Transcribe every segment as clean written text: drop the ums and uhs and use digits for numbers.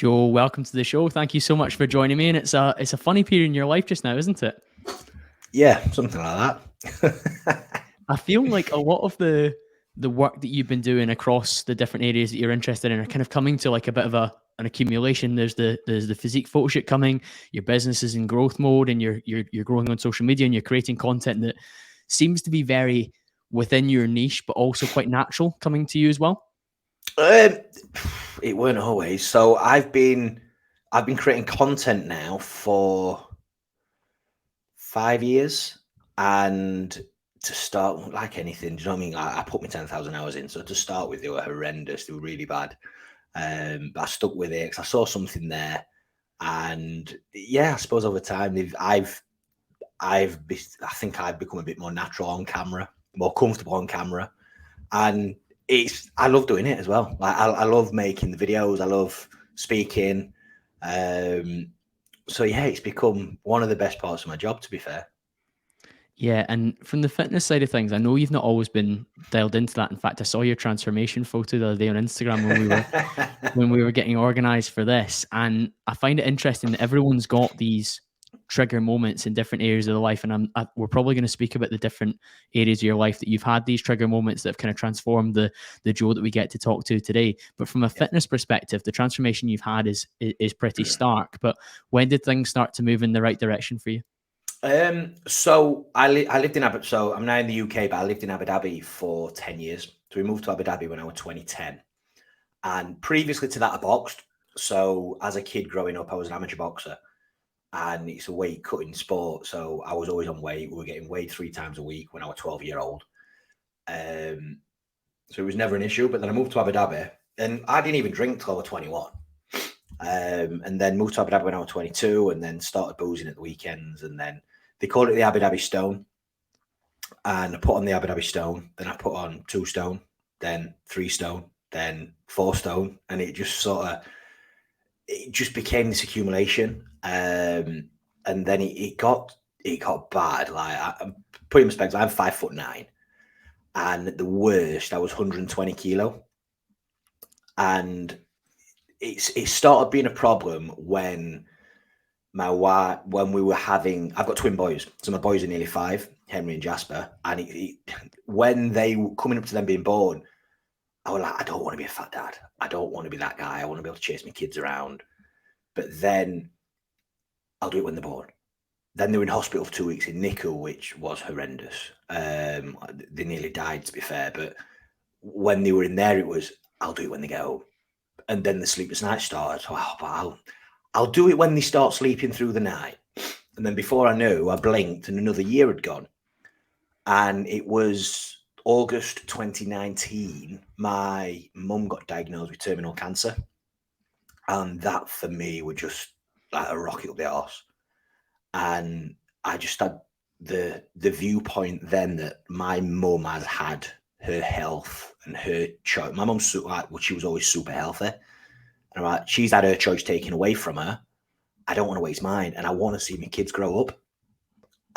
Joe, welcome to the show. Thank you so much for joining me. And it's a funny period in your life just now, isn't it? Yeah, something like that. I feel like a lot of the work that you've been doing across the different areas that you're interested in are kind of coming to like a bit of an accumulation. There's the physique photo shoot coming. Your business is in growth mode, and you're growing on social media, and you're creating content that seems to be very within your niche, but also quite natural coming to you as well. It weren't always. So I've been creating content now for 5 years, and to start, like anything, do you know what I mean? I put my 10,000 hours in. So to start with, they were horrendous. They were really bad. But I stuck with it because I saw something there, and yeah, I suppose over time I think I've become a bit more natural on camera, more comfortable on camera, and I love doing it as well. Like I love making the videos. I love speaking. So yeah, it's become one of the best parts of my job, to be fair. Yeah, and from the fitness side of things, I know you've not always been dialed into that. In fact, I saw your transformation photo the other day on Instagram when we were getting organized for this, and I find it interesting that everyone's got these trigger moments in different areas of their life, and we're probably going to speak about the different areas of your life that you've had these trigger moments that have kind of transformed the Joe that we get to talk to today. But from a fitness perspective, the transformation you've had is pretty stark. But when did things start to move in the right direction for you? So I lived in Abu. So I'm now in the UK, but I lived in Abu Dhabi for 10 years. So we moved to Abu Dhabi when I was 2010, and previously to that, I boxed. So as a kid growing up, I was an amateur boxer, and it's a weight cutting sport. So I was always on weight. We were getting weighed 3 times a week when I was 12-year-old. So it was never an issue. But then I moved to Abu Dhabi, and I didn't even drink till I was 21. And then moved to Abu Dhabi when I was 22, and then started boozing at the weekends, and then they called it the Abu Dhabi Stone. And I put on the Abu Dhabi Stone, then I put on 2 stone, then 3 stone, then 4 stone. And it just became this accumulation. And then it got bad. Like, I'm putting in perspective, I'm 5'9", and at the worst I was 120 kilo. And it started being a problem when we were having, I've got twin boys, so my boys are nearly 5, Henry and Jasper, and when they were coming up to them being born, I was like, I don't want to be a fat dad. I don't want to be that guy. I want to be able to chase my kids around. But then I'll do it when they're born. Then they were in hospital for 2 weeks in NICU, which was horrendous. They nearly died, to be fair. But when they were in there, it was, I'll do it when they get home. And then the sleepless night started. So, I'll do it when they start sleeping through the night. And then before I knew, I blinked and another year had gone. And it was August 2019, my mum got diagnosed with terminal cancer. And that for me was just like a rocket up the arse. And I just had the viewpoint then that my mum has had her health and her choice. My mum's she was always super healthy. And I'm like, she's had her choice taken away from her. I don't want to waste mine, and I want to see my kids grow up.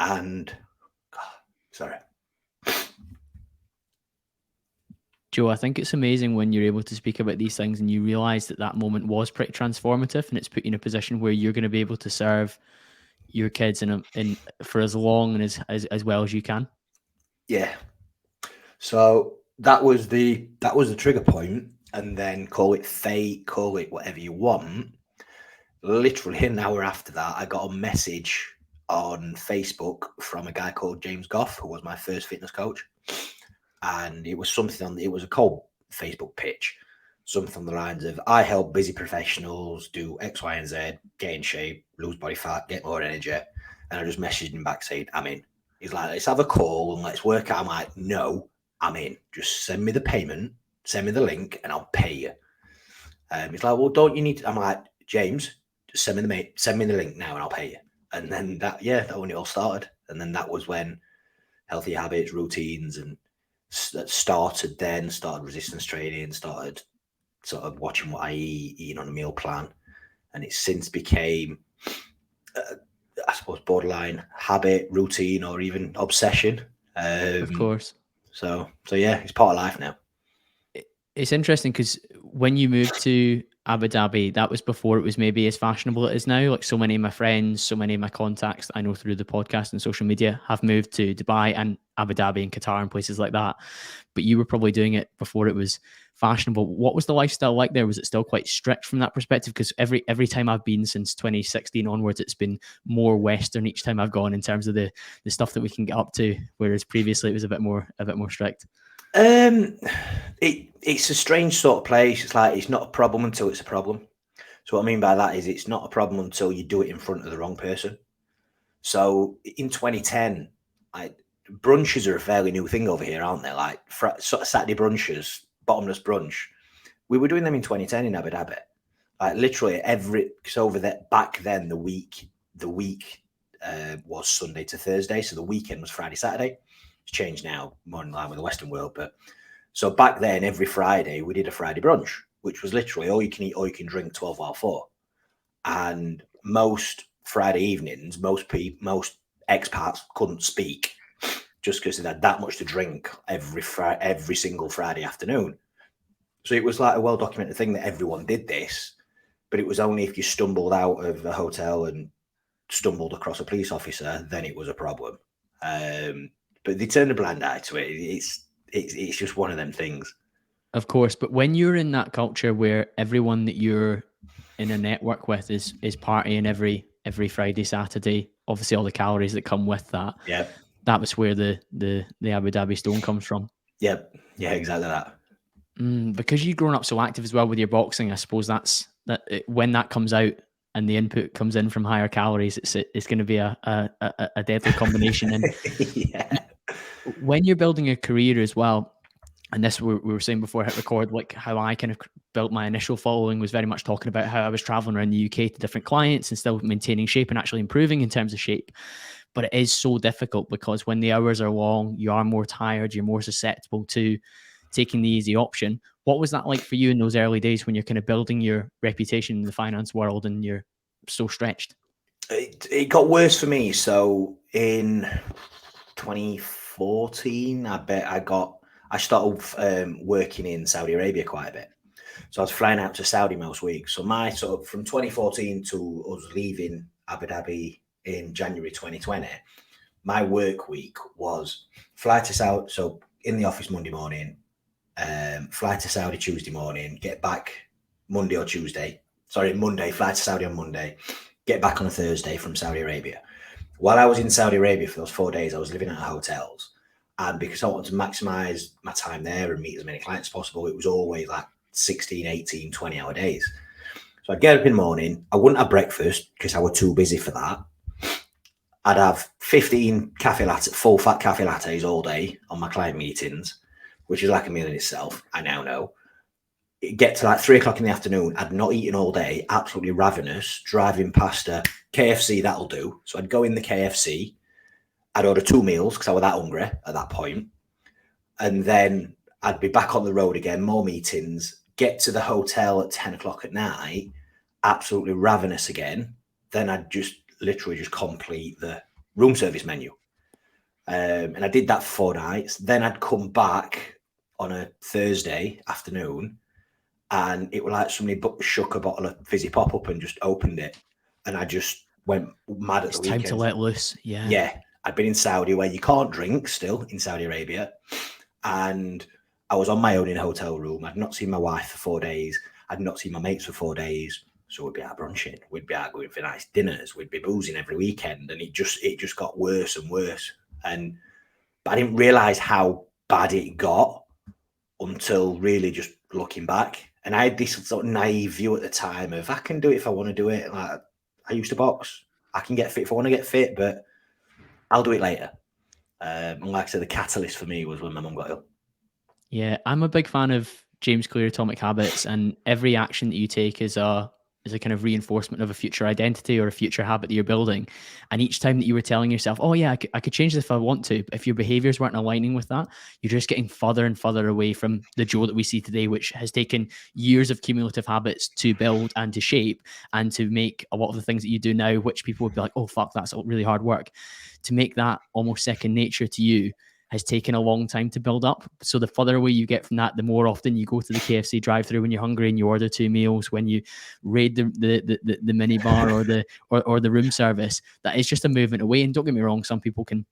And sorry, Joe, I think it's amazing when you're able to speak about these things and you realize that moment was pretty transformative, and it's put you in a position where you're going to be able to serve your kids in for as long and as well as you can. Yeah. So that was the trigger point. And then call it fate, call it whatever you want. Literally an hour after that, I got a message on Facebook from a guy called James Goff, who was my first fitness coach. And it was it was a cold Facebook pitch, something on the lines of, I help busy professionals do X, Y, and Z, get in shape, lose body fat, get more energy. And I just messaged him back saying, I'm in. He's like, let's have a call and let's work out. I'm like, no, I'm in. Just send me the payment. Send me the link and I'll pay you. He's like, well, don't you need to? I'm like, James, just send me the link now and I'll pay you. And then that when it all started. And then that was when healthy habits, routines, and started resistance training, started sort of watching what I eat, eating on a meal plan. And it since became, I suppose, borderline habit, routine, or even obsession. Of course. So yeah, it's part of life now. It's interesting because when you moved to Abu Dhabi, that was before it was maybe as fashionable as it is now. Like so many of my friends, so many of my contacts that I know through the podcast and social media have moved to Dubai and Abu Dhabi and Qatar and places like that. But you were probably doing it before it was fashionable. What was the lifestyle like there? Was it still quite strict from that perspective? Because every time I've been since 2016 onwards, it's been more Western each time I've gone in terms of the stuff that we can get up to. Whereas previously it was a bit more strict. It's a strange sort of place. It's like it's not a problem until it's a problem. So what I mean by that is it's not a problem until you do it in front of the wrong person. So in 2010, brunches are a fairly new thing over here, aren't they? Like sort of Saturday brunches, bottomless brunch. We were doing them in 2010 in Abu Dhabi. Like literally because over there back then the week was Sunday to Thursday, so the weekend was Friday, Saturday. It's changed now, more in line with the Western world. But so back then, every Friday we did a Friday brunch, which was literally all you can eat, all you can drink, 12 while 4. And most Friday evenings, most expats couldn't speak just because they had that much to drink every single Friday afternoon. So it was like a well-documented thing that everyone did this, but it was only if you stumbled out of a hotel and stumbled across a police officer, then it was a problem. But they turned a blind eye to it. It's just one of them things. Of course, but when you're in that culture where everyone that you're in a network with is partying every Friday, Saturday, obviously all the calories that come with that. Yeah, that was where the Abu Dhabi stone comes from. Yep, yeah, exactly that. Because you've grown up so active as well with your boxing, I suppose when that comes out and the input comes in from higher calories, it's going to be a deadly combination. And yeah. When you're building a career as well, and this we were saying before I hit record, like how I kind of built my initial following was very much talking about how I was traveling around the UK to different clients and still maintaining shape and actually improving in terms of shape. But it is so difficult because when the hours are long, you are more tired, you're more susceptible to taking the easy option. What was that like for you in those early days when you're kind of building your reputation in the finance world and you're so stretched? It got worse for me. So in 2014, I started working in Saudi Arabia quite a bit. So I was flying out to Saudi most weeks. So my sort of from 2014 to us leaving Abu Dhabi in January 2020, my work week was fly to Saudi. So in the office Monday morning, fly to Saudi Tuesday morning, get back Monday, fly to Saudi on Monday, get back on a Thursday from Saudi Arabia. While I was in Saudi Arabia for those 4 days, I was living at hotels. And because I wanted to maximize my time there and meet as many clients as possible, it was always like 16, 18, 20-hour days. So I'd get up in the morning. I wouldn't have breakfast because I was too busy for that. I'd have 15 full fat cafe lattes all day on my client meetings, which is like a meal in itself. I now know. It'd get to like 3 o'clock in the afternoon. I'd not eaten all day, absolutely ravenous, driving past a KFC, that'll do. So I'd go in the KFC. I'd order 2 meals because I was that hungry at that point. And then I'd be back on the road again, more meetings, get to the hotel at 10 o'clock at night, absolutely ravenous again. Then I'd just literally just complete the room service menu. And I did that for 4 nights. Then I'd come back on a Thursday afternoon and it was like somebody shook a bottle of fizzy pop up and just opened it. And I just went mad at the weekend. It's time to let loose. Yeah. Yeah. I'd been in Saudi where you can't drink still in Saudi Arabia. And I was on my own in a hotel room. I'd not seen my wife for 4 days. I'd not seen my mates for 4 days. So we'd be out brunching. We'd be out going for nice dinners. We'd be boozing every weekend. And it just got worse and worse. But I didn't realize how bad it got until really just looking back. And I had this sort of naive view at the time of I can do it if I want to do it. Like I used to box. I can get fit if I want to get fit, but I'll do it later. And like I said, the catalyst for me was when my mum got ill. Yeah, I'm a big fan of James Clear Atomic Habits, and every action that you take is a kind of reinforcement of a future identity or a future habit that you're building. And each time that you were telling yourself, oh yeah, I could change this if I want to, but if your behaviors weren't aligning with that, you're just getting further and further away from the Joe that we see today, which has taken years of cumulative habits to build and to shape and to make a lot of the things that you do now, which people would be like, oh fuck, that's really hard work. To make that almost second nature to you has taken a long time to build up. So the further away you get from that, the more often you go to the KFC drive-through when you're hungry and you order 2 meals, when you raid the mini bar or the room service. That is just a movement away. And don't get me wrong, some people can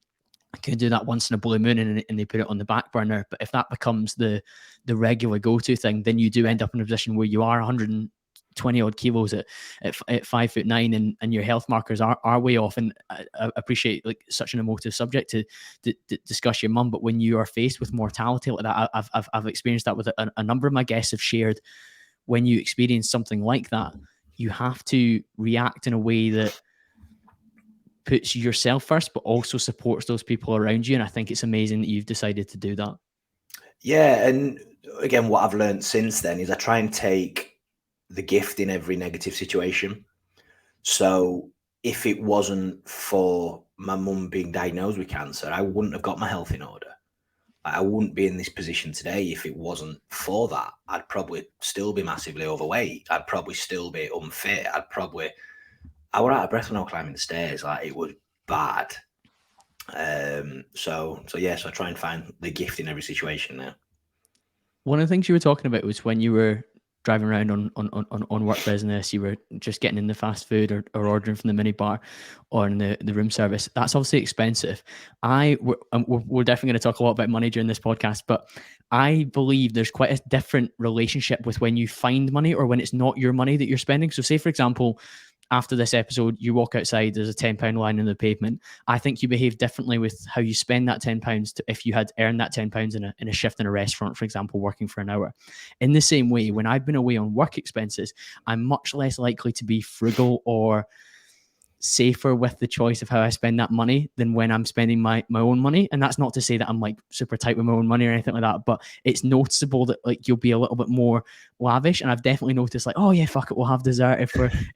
do that once in a blue moon and they put it on the back burner. But if that becomes the regular go-to thing, then you do end up in a position where you are 120 odd kilos at 5'9", and your health markers are way off. And I appreciate like such an emotive subject to discuss your mum, but when you are faced with mortality like that, I've experienced that with a number of my guests have shared. When you experience something like that, you have to react in a way that puts yourself first, but also supports those people around you. And I think it's amazing that you've decided to do that. Yeah. And again, what I've learned since then is I try and take the gift in every negative situation. So if it wasn't for my mum being diagnosed with cancer, I wouldn't have got my health in order. I wouldn't be in this position today if it wasn't for that. I'd probably still be massively overweight. I'd probably still be unfit. I was out of breath when I was climbing the stairs. Like, it was bad. So I try and find the gift in every situation now. One of the things you were talking about was when you were driving around on work business, you were just getting in the fast food or ordering from the mini bar or in the room service. That's obviously expensive. We're definitely going to talk a lot about money during this podcast, but I believe there's quite a different relationship with when you find money or when it's not your money that you're spending. So say, for example, after this episode, you walk outside, there's a £10 line on the pavement. I think you behave differently with how you spend that £10 to if you had earned that £10 in a shift in a restaurant, for example, working for an hour. In the same way, when I've been away on work expenses, I'm much less likely to be frugal or safer with the choice of how I spend that money than when I'm spending my own money. And that's not to say that I'm like super tight with my own money or anything like that, but it's noticeable that like you'll be a little bit more lavish. And I've definitely noticed like, oh yeah, fuck it, we'll have dessert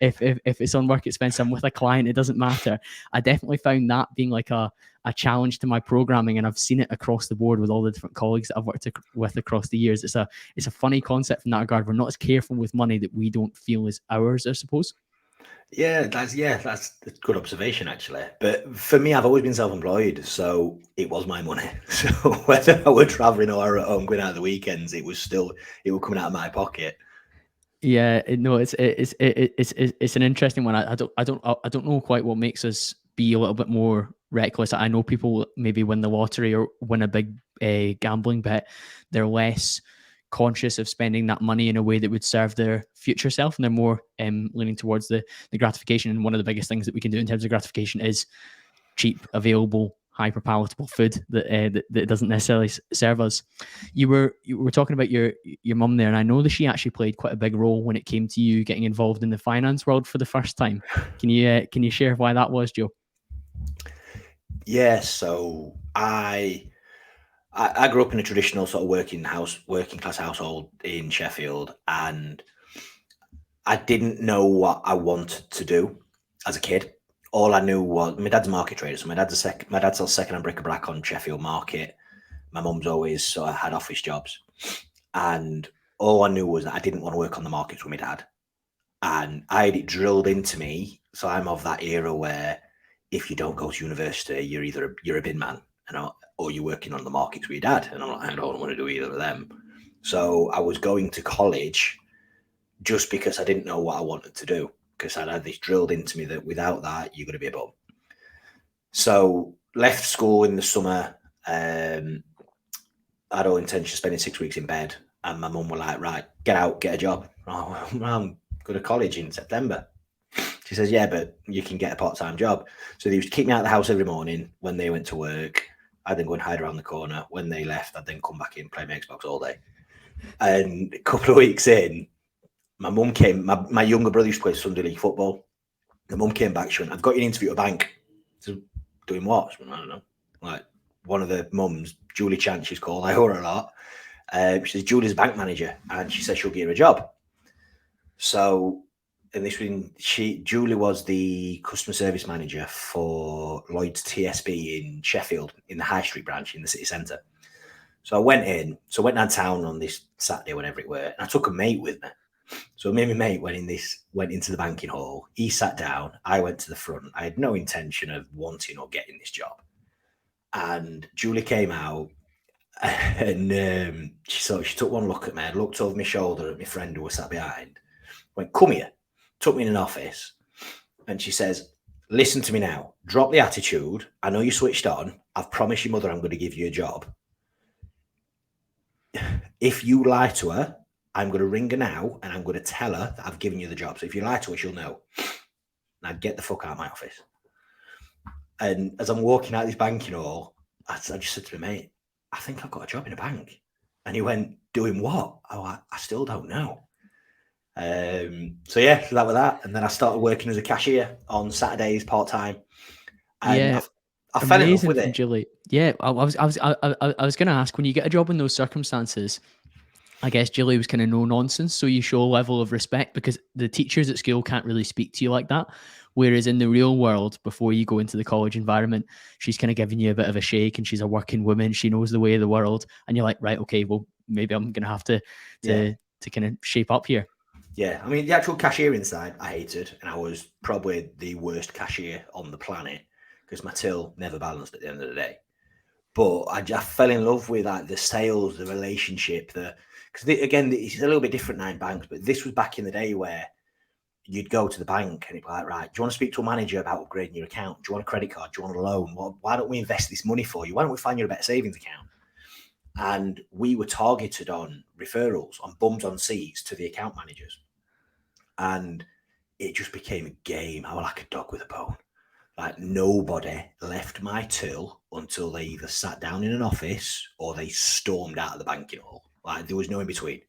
if it's on work expense. I'm with a client, it doesn't matter. I definitely found that being like a challenge to my programming, and I've seen it across the board with all the different colleagues that I've worked with across the years. It's a funny concept in that regard. We're not as careful with money that we don't feel is ours, I suppose. Yeah, that's a good observation, actually. But for me, I've always been self-employed, so it was my money. So whether I were traveling or at home going out the weekends, it was coming out of my pocket. Yeah, no, it's an interesting one. I don't know quite what makes us be a little bit more reckless. I know people maybe win the lottery or win a big gambling bet, they're less conscious of spending that money in a way that would serve their future self, and they're more leaning towards the gratification. And one of the biggest things that we can do in terms of gratification is cheap, available, hyper palatable food that doesn't necessarily serve us. You were talking about your mum there, and I know that she actually played quite a big role when it came to you getting involved in the finance world for the first time. Can you share why that was, Joe? Yeah, so I grew up in a traditional sort of working class household in Sheffield, and I didn't know what I wanted to do as a kid. All I knew was my dad's a market trader, so my dad sells second-hand bric-a-brac on Sheffield Market. My mum's always sort of had office jobs, and all I knew was that I didn't want to work on the markets with my dad, and I had it drilled into me. So I'm of that era where if you don't go to university, you're a bin man, or you're working on the markets with your dad, and I'm like, I don't want to do either of them. So I was going to college just because I didn't know what I wanted to do, because I'd had this drilled into me that without that, you're going to be a bum. So left school in the summer. I had all intention of spending 6 weeks in bed, and my mum were like, right, get out, get a job. Oh, I'm going to college in September. She says, yeah, but you can get a part-time job. So they used to keep me out of the house every morning when they went to work. I'd then go and hide around the corner. When they left, I'd then come back in, play my Xbox all day. And a couple of weeks in, my mum came, my younger brother used to play Sunday League football. The mum came back, she went, I've got you an interview at a bank. So, doing what? I don't know. Like, one of the mums, Julie Chan, she's called, I owe her a lot. She says, Julie's a bank manager, and she says she'll give her a job. So, and this when Julie was the customer service manager for Lloyd's TSB in Sheffield, in the High Street branch in the city centre. So I went downtown on this Saturday, whenever it were, and I took a mate with me. So me and my mate went into the banking hall. He sat down. I went to the front. I had no intention of wanting or getting this job. And Julie came out, and she took one look at me, looked over my shoulder at my friend who was sat behind, went, "Come here," took me in an office, and she says, "Listen to me now. Drop the attitude. I know you switched on. I've promised your mother I'm going to give you a job. If you lie to her, I'm going to ring her now and I'm going to tell her that I've given you the job. So if you lie to her, she'll know. Now get the fuck out of my office." And as I'm walking out this banking hall, I just said to my mate, "I think I've got a job in a bank." And he went, "Doing what?" Oh, I still don't know. So that was that. And then I started working as a cashier on Saturdays part-time. And Yeah, I fell in love amazing with from it. Julie. Yeah, I was going to ask, when you get a job in those circumstances, I guess Julie was kind of no nonsense, so you show a level of respect because the teachers at school can't really speak to you like that. Whereas in the real world, before you go into the college environment, she's kind of giving you a bit of a shake, and she's a working woman. She knows the way of the world, and you're like, right, okay, well, maybe I'm going to have to Yeah. to kind of shape up here. Yeah. I mean, the actual cashiering side I hated, and I was probably the worst cashier on the planet because my till never balanced at the end of the day. But I just fell in love with like the sales, the relationship, because again, it's a little bit different now in banks, but this was back in the day where you'd go to the bank and it'd be like, "Right, do you want to speak to a manager about upgrading your account? Do you want a credit card? Do you want a loan? Well, why don't we invest this money for you? Why don't we find you a better savings account?" And we were targeted on referrals, on bums on seats to the account managers. And it just became a game. I was like a dog with a bone. Like nobody left my till until they either sat down in an office or they stormed out of the banking hall. Like there was no in between.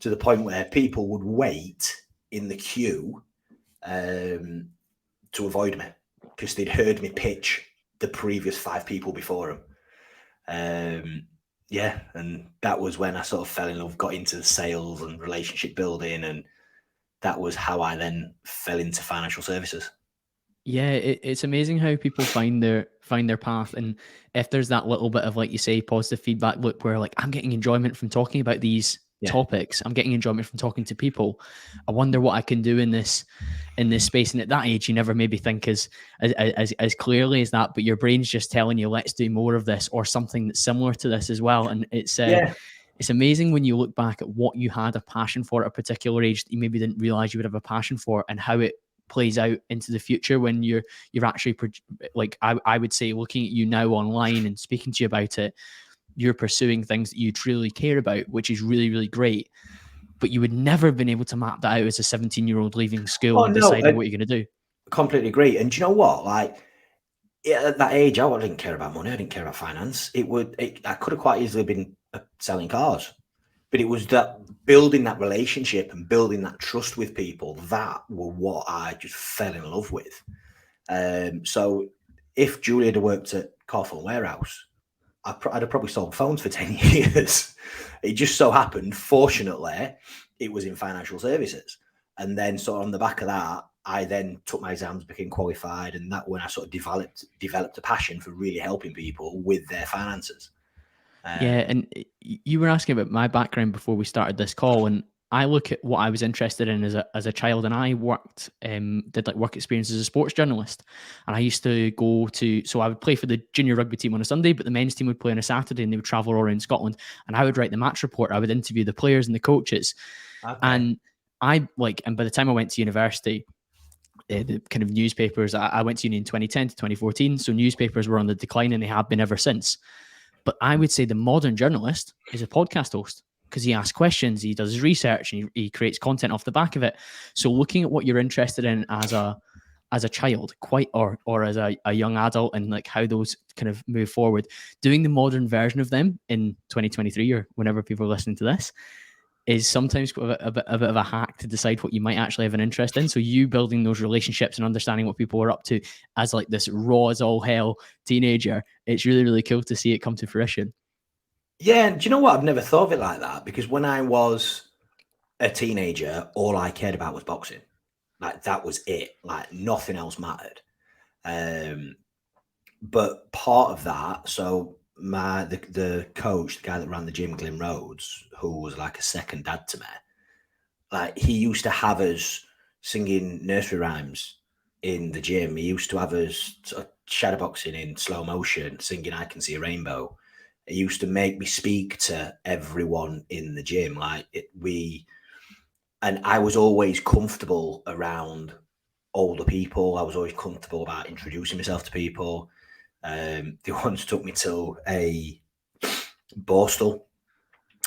To the point where people would wait in the queue to avoid me because they'd heard me pitch the previous 5 people before them. And that was when I sort of fell in love, got into sales and relationship building, and that was how I then fell into financial services. Yeah, it's amazing how people find their path, and if there's that little bit of, like you say, positive feedback loop where like I'm getting enjoyment from talking about these topics, I'm getting enjoyment from talking to people. I wonder what I can do in this space. And at that age, you never maybe think as clearly as that, but your brain's just telling you, let's do more of this or something that's similar to this as well. And it's amazing when you look back at what you had a passion for at a particular age that you maybe didn't realize you would have a passion for, and how it plays out into the future when you're actually like I would say, looking at you now online and speaking to you about it, you're pursuing things that you truly care about, which is really, really great. But you would never have been able to map that out as a 17-year-old leaving school and deciding what you're going to do. Completely agree. And do you know what? Like at that age, I didn't care about money. I didn't care about finance. I could have quite easily been selling cars. But it was that building that relationship and building that trust with people, that were what I just fell in love with. So if Julie had worked at Carphone Warehouse, I'd have probably sold phones for 10 years. It just so happened, fortunately, it was in financial services. And then sort of on the back of that, I then took my exams, became qualified, and that when I sort of developed a passion for really helping people with their finances. Yeah, and you were asking about my background before we started this call, and I look at what I was interested in as a child, and I worked did like work experience as a sports journalist, and I used to go to, so I would play for the junior rugby team on a Sunday, but the men's team would play on a Saturday, and they would travel all around Scotland, and I would write the match report. I would interview the players and the coaches, and and by the time I went to university, the kind of newspapers, I went to uni in 2010 to 2014, so newspapers were on the decline, and they have been ever since. But I would say the modern journalist is a podcast host, because he asks questions, he does his research, and he creates content off the back of it. So looking at what you're interested in as a child, or as a young adult, and like how those kind of move forward, doing the modern version of them in 2023 or whenever people are listening to this is sometimes a bit of a hack to decide what you might actually have an interest in. So you building those relationships and understanding what people are up to as like this raw as all hell teenager, it's really, really cool to see it come to fruition. Yeah, do you know what? I've never thought of it like that, because when I was a teenager, all I cared about was boxing. Like that was it. Like nothing else mattered. But part of that, so the coach, the guy that ran the gym, Glyn Rhodes, who was like a second dad to me, like he used to have us singing nursery rhymes in the gym. He used to have us sort of shadowboxing in slow motion, singing "I Can See a Rainbow." It used to make me speak to everyone in the gym. And I was always comfortable around older people. I was always comfortable about introducing myself to people. They once took me to a Borstal.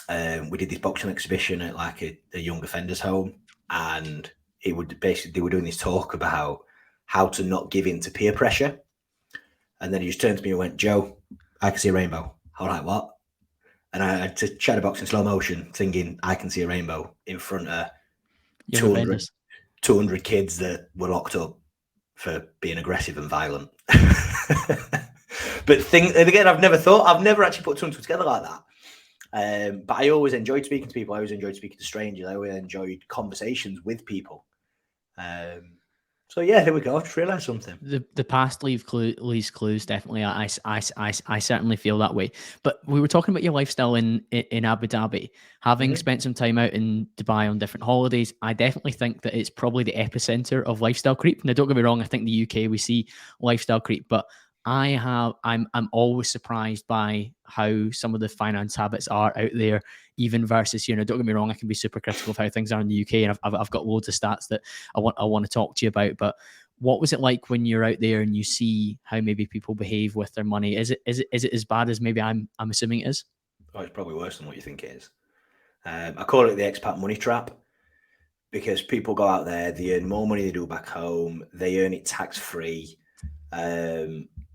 We did this boxing exhibition at like a young offenders home, and they were doing this talk about how to not give in to peer pressure. And then he just turned to me and went, "Joe, I can see a rainbow." I'm like, "What?" And I had to shadowbox in slow motion, singing "I Can See a Rainbow" in front of Young 200, offenders. 200 kids that were locked up for being aggressive and violent. But again, I've never actually put two and two together like that. But I always enjoyed speaking to people. I always enjoyed speaking to strangers. I always enjoyed conversations with people. So yeah, there we go. I just realised something. The past leaves clues. Definitely, I certainly feel that way. But we were talking about your lifestyle in Abu Dhabi, having spent some time out in Dubai on different holidays. I definitely think that it's probably the epicenter of lifestyle creep. Now, don't get me wrong. I think the UK we see lifestyle creep, but I'm always surprised by how some of the finance habits are out there, even versus, don't get me wrong, I can be super critical of how things are in the UK, and I've got loads of stats that I want to talk to you about. But what was it like when you're out there and you see how maybe people behave with their money? Is it as bad as maybe I'm assuming it is? Oh, it's probably worse than what you think it is. I call it the expat money trap, because people go out there, they earn more money than they do back home, they earn it tax free.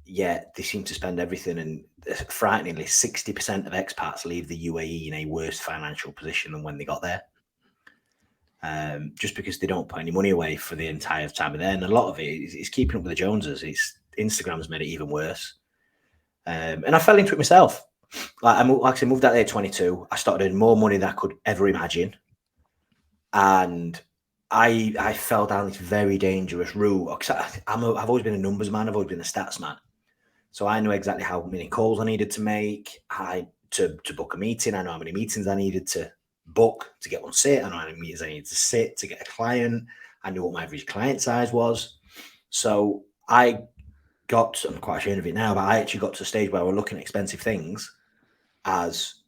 Yet they seem to spend everything, and frighteningly, 60% of expats leave the UAE in a worse financial position than when they got there. Just because they don't put any money away for the entire time there. And a lot of it is keeping up with the Joneses. Instagram's made it even worse. And I fell into it myself. I moved out there at 22. I started earning more money than I could ever imagine. And I fell down this very dangerous route. I've always been a numbers man. I've always been a stats man. So I knew exactly how many calls I needed to make. To book a meeting, I know how many meetings I needed to book to get one sit. I know how many meetings I needed to sit to get a client. I knew what my average client size was. So I'm quite ashamed of it now, but I actually got to a stage where we're looking at expensive things as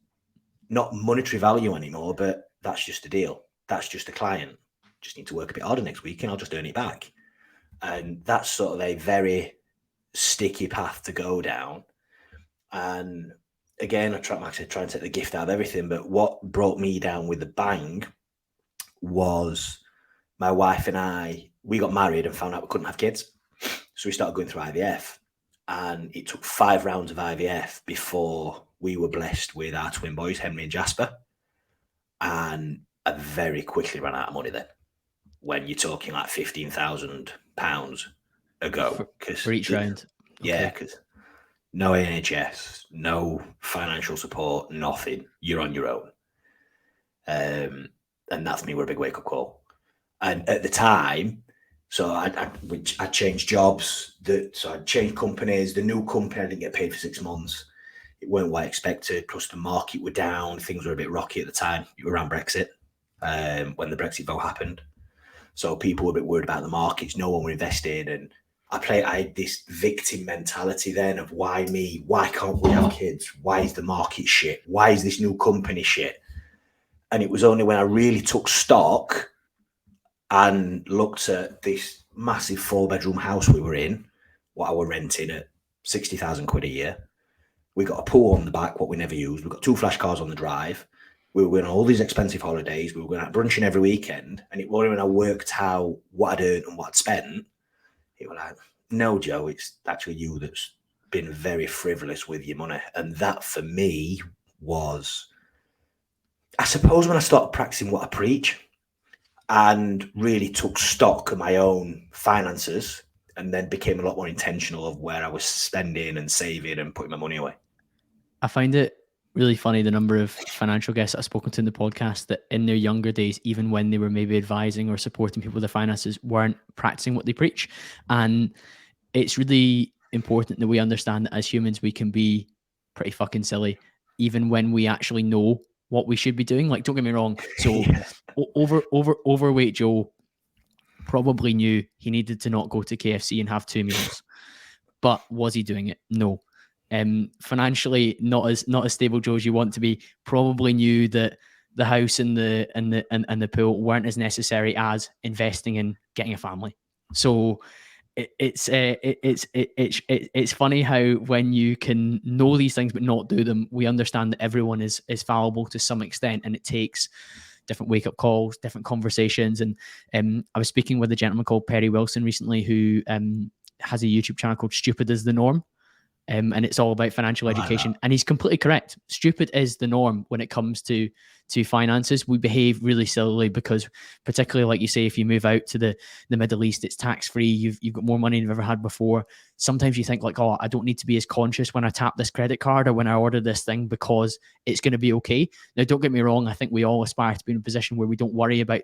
not monetary value anymore, but that's just a deal. That's just a client. Just need to work a bit harder next week and I'll just earn it back. And that's sort of a very sticky path to go down. And again, I try and take the gift out of everything. But what brought me down with a bang was my wife and we got married and found out we couldn't have kids. So we started going through IVF. And it took 5 rounds of IVF before we were blessed with our twin boys, Henry and Jasper. And I very quickly ran out of money then, when you're talking like £15,000 a go. For each round. Yeah, because no NHS, no financial support, nothing. You're on your own. And that's me with a big wake-up call. And at the time, so I changed jobs. So I changed companies. The new company, I didn't get paid for 6 months. It weren't what I expected. Plus the market were down. Things were a bit rocky at the time. It was around Brexit, when the Brexit vote happened. So people were a bit worried about the markets. No one were invested. And I had this victim mentality then of why me? Why can't we have kids? Why is the market shit? Why is this new company shit? And it was only when I really took stock and looked at this massive 4-bedroom house we were in, what I were renting at 60,000 quid a year. We got a pool on the back, what we never used. We got 2 flash cars on the drive. We were going on all these expensive holidays. We were going out brunching every weekend. And it wasn't when I worked out what I'd earned and what I'd spent. It was like, no, Joe, it's actually you that's been very frivolous with your money. And that for me was, I suppose, when I started practicing what I preach and really took stock of my own finances, and then became a lot more intentional of where I was spending and saving and putting my money away. I find it really funny, the number of financial guests I've spoken to in the podcast that in their younger days, even when they were maybe advising or supporting people with their finances, weren't practicing what they preach. And it's really important that we understand that as humans, we can be pretty fucking silly, even when we actually know what we should be doing. Like, don't get me wrong. So overweight Joe probably knew he needed to not go to KFC and have 2 meals. But was he doing it? No. Financially, not as stable, Joe, as you want to be. Probably knew that the house and the pool weren't as necessary as investing in getting a family. So it's funny how when you can know these things but not do them, we understand that everyone is fallible to some extent, and it takes different wake up calls, different conversations. And I was speaking with a gentleman called Perry Wilson recently who has a YouTube channel called Stupid is the Norm. And it's all about financial education. And he's completely correct. Stupid is the norm when it comes to finances. We behave really sillily because, particularly like you say, if you move out to the Middle East, it's tax free. You've got more money than you've ever had before. Sometimes you think like, oh, I don't need to be as conscious when I tap this credit card or when I order this thing because it's going to be okay. Now, don't get me wrong. I think we all aspire to be in a position where we don't worry about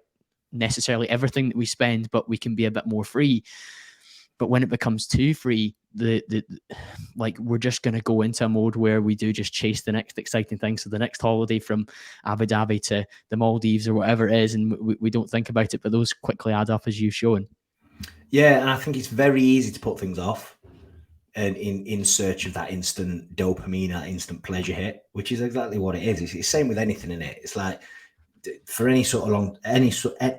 necessarily everything that we spend, but we can be a bit more free. But when it becomes too free, like we're just going to go into a mode where we do just chase the next exciting thing. So the next holiday from Abu Dhabi to the Maldives or whatever it is, and we don't think about it, but those quickly add up, as you've shown. Yeah, and I think it's very easy to put things off and in search of that instant dopamine, that instant pleasure hit, which is exactly what it is. It's the same with anything in it. It's like for any sort of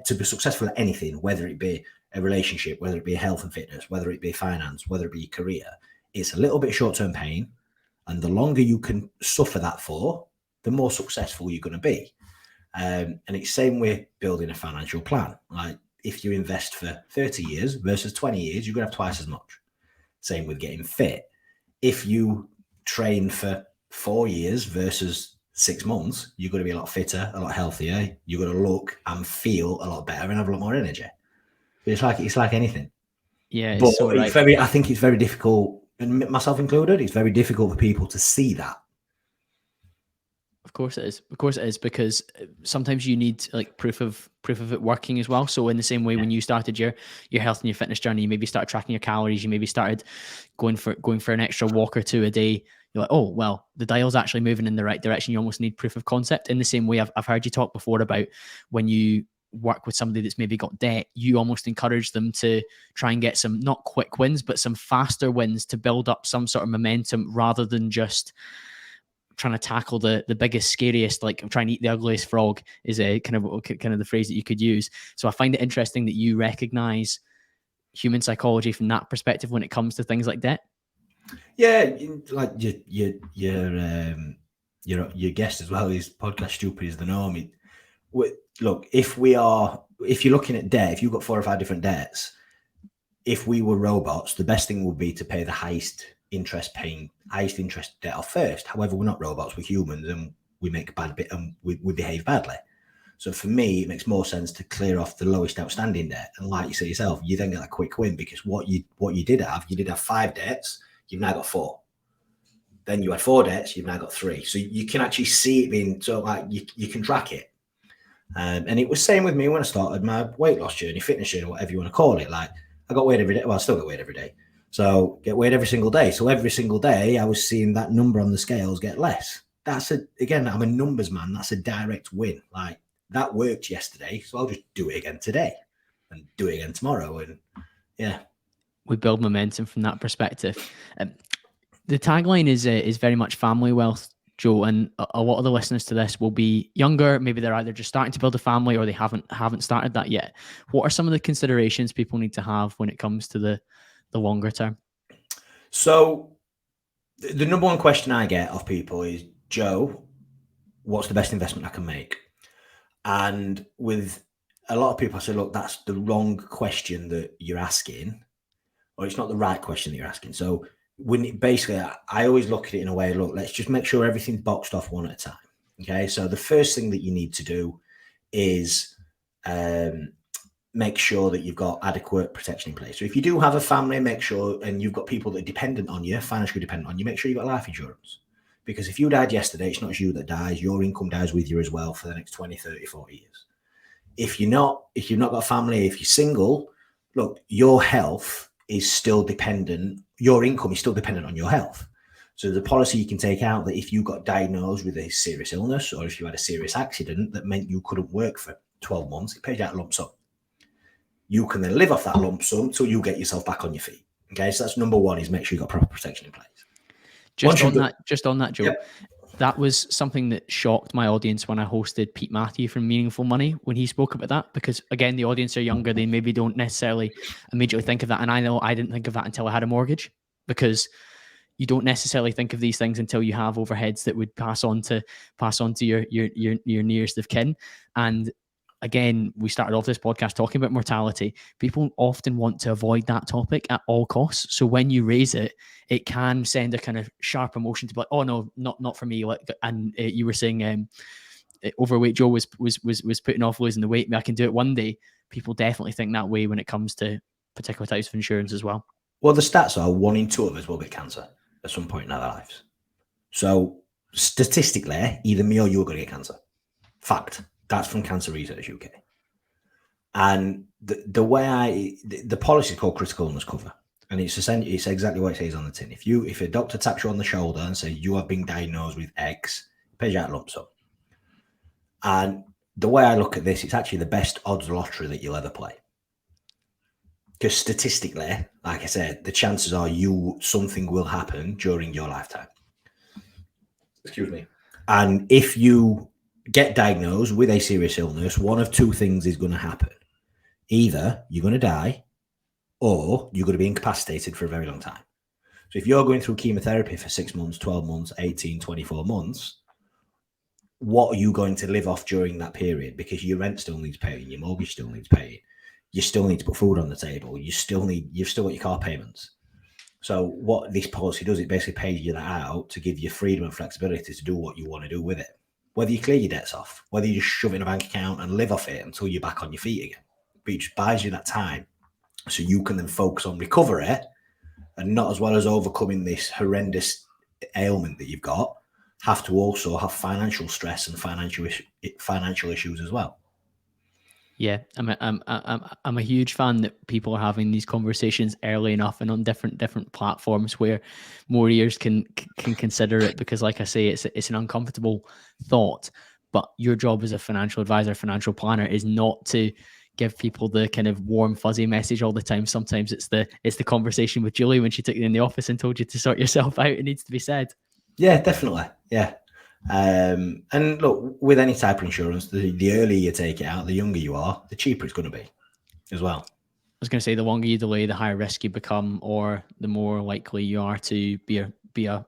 to be successful at anything, whether it be a relationship, whether it be health and fitness, whether it be finance, whether it be career, it's a little bit short-term pain. And the longer you can suffer that for, the more successful you're going to be. And it's same with building a financial plan. Like if you invest for 30 years versus 20 years, you're going to have twice as much. Same with getting fit. If you train for 4 years versus 6 months, you're going to be a lot fitter, a lot healthier. You're going to look and feel a lot better and have a lot more energy. It's like anything. Yeah, but so right. I think it's very difficult, and myself included, it's very difficult for people to see that. Of course it is. Of course it is, because sometimes you need like proof of it working as well. So in the same way, when you started your health and your fitness journey, you maybe started tracking your calories, you maybe started going for an extra walk or two a day. You're like, oh, well, the dial's actually moving in the right direction. You almost need proof of concept. In the same way, I've heard you talk before about when you work with somebody that's maybe got debt, you almost encourage them to try and get some, not quick wins, but some faster wins to build up some sort of momentum rather than just trying to tackle the biggest, scariest, like trying to eat the ugliest frog is a kind of the phrase that you could use. So I find it interesting that you recognize human psychology from that perspective when it comes to things like debt. Yeah, like your guest as well, his podcast Stupid is the Norm. Look, if you're looking at debt, if you've got 4 or 5 different debts, if we were robots, the best thing would be to pay the highest interest debt off first. However, we're not robots, we're humans, and we make bad bit and we behave badly. So for me, it makes more sense to clear off the lowest outstanding debt. And like you say yourself, you then get a quick win, because what you did have 5 debts, you've now got 4. Then you had 4 debts, you've now got 3. So you can actually see it being, so like you can track it. And it was same with me when I started my weight loss journey, fitness journey, whatever you want to call it. Like I got weighed every day. Well, I still get weighed every day. So get weighed every single day. So every single day I was seeing that number on the scales get less. Again, I'm a numbers man. That's a direct win. Like that worked yesterday. So I'll just do it again today and do it again tomorrow. And yeah. We build momentum from that perspective. The tagline is very much family wealth, Joe, and a lot of the listeners to this will be younger. Maybe they're either just starting to build a family or they haven't started that yet. What are some of the considerations people need to have when it comes to the longer term? So the number one question I get of people is, Joe, what's the best investment I can make? And with a lot of people, I say, look, that's the wrong question that you're asking, or it's not the right question that you're asking. So basically, I always look at it in a way, look, let's just make sure everything's boxed off one at a time. Okay. So the first thing that you need to do is make sure that you've got adequate protection in place. So if you do have a family, make sure, and you've got people that are dependent on you, financially dependent on you, make sure you've got life insurance. Because if you died yesterday, it's not just you that dies, your income dies with you as well for the next 20, 30, 40 years. If you've not got a family, if you're single, look, your health is still dependent, your income is still dependent on your health. So the policy you can take out that if you got diagnosed with a serious illness or if you had a serious accident that meant you couldn't work for 12 months, it pays you out a lump sum. You can then live off that lump sum till you get yourself back on your feet. Okay, so that's number one, is make sure you've got proper protection in place. Just on that, Joe, yep. that was something that shocked my audience when I hosted Pete Matthew from Meaningful Money when he spoke about that, because again, the audience are younger. They maybe don't necessarily immediately think of that. And I know I didn't think of that until I had a mortgage, because you don't necessarily think of these things until you have overheads that would pass on to your nearest of kin. And again, we started off this podcast talking about mortality. People often want to avoid that topic at all costs. So when you raise it, it can send a kind of sharp emotion to be like, oh no, not for me. And you were saying overweight Joe was putting off losing the weight. I can do it one day. People definitely think that way when it comes to particular types of insurance as well. Well, the stats are 1 in 2 of us will get cancer at some point in our lives. So statistically, either me or you are going to get cancer. Fact. That's from Cancer Research UK. And the way the policy is called critical illness cover. And it's exactly what it says on the tin. If a doctor taps you on the shoulder and says you have been diagnosed with X, it pays you out a lump sum. And the way I look at this, it's actually the best odds lottery that you'll ever play. Because statistically, like I said, the chances are something will happen during your lifetime. Excuse me. And if you get diagnosed with a serious illness, one of two things is going to happen. Either you're going to die, or you're going to be incapacitated for a very long time. So if you're going through chemotherapy for 6 months, 12 months, 18, 24 months, what are you going to live off during that period? Because your rent still needs paying, your mortgage still needs paying, you still need to put food on the table, you've still got your car payments. So what this policy does, it basically pays you that out to give you freedom and flexibility to do what you want to do with it. Whether you clear your debts off, whether you just shove it in a bank account and live off it until you're back on your feet again. But it just buys you that time so you can then focus on recovery, and not, as well as overcoming this horrendous ailment that you've got, have to also have financial stress and financial issues as well. Yeah, I'm a huge fan that people are having these conversations early enough and on different platforms where more ears can consider it, because, like I say, it's an uncomfortable thought. But your job as a financial advisor, financial planner, is not to give people the kind of warm fuzzy message all the time. Sometimes it's the conversation with Julie when she took you in the office and told you to sort yourself out. It needs to be said. Yeah, definitely. Yeah. And look, with any type of insurance, the earlier you take it out, the younger you are, the cheaper it's going to be as well. I was going to say, the longer you delay, the higher risk you become, or the more likely you are to be a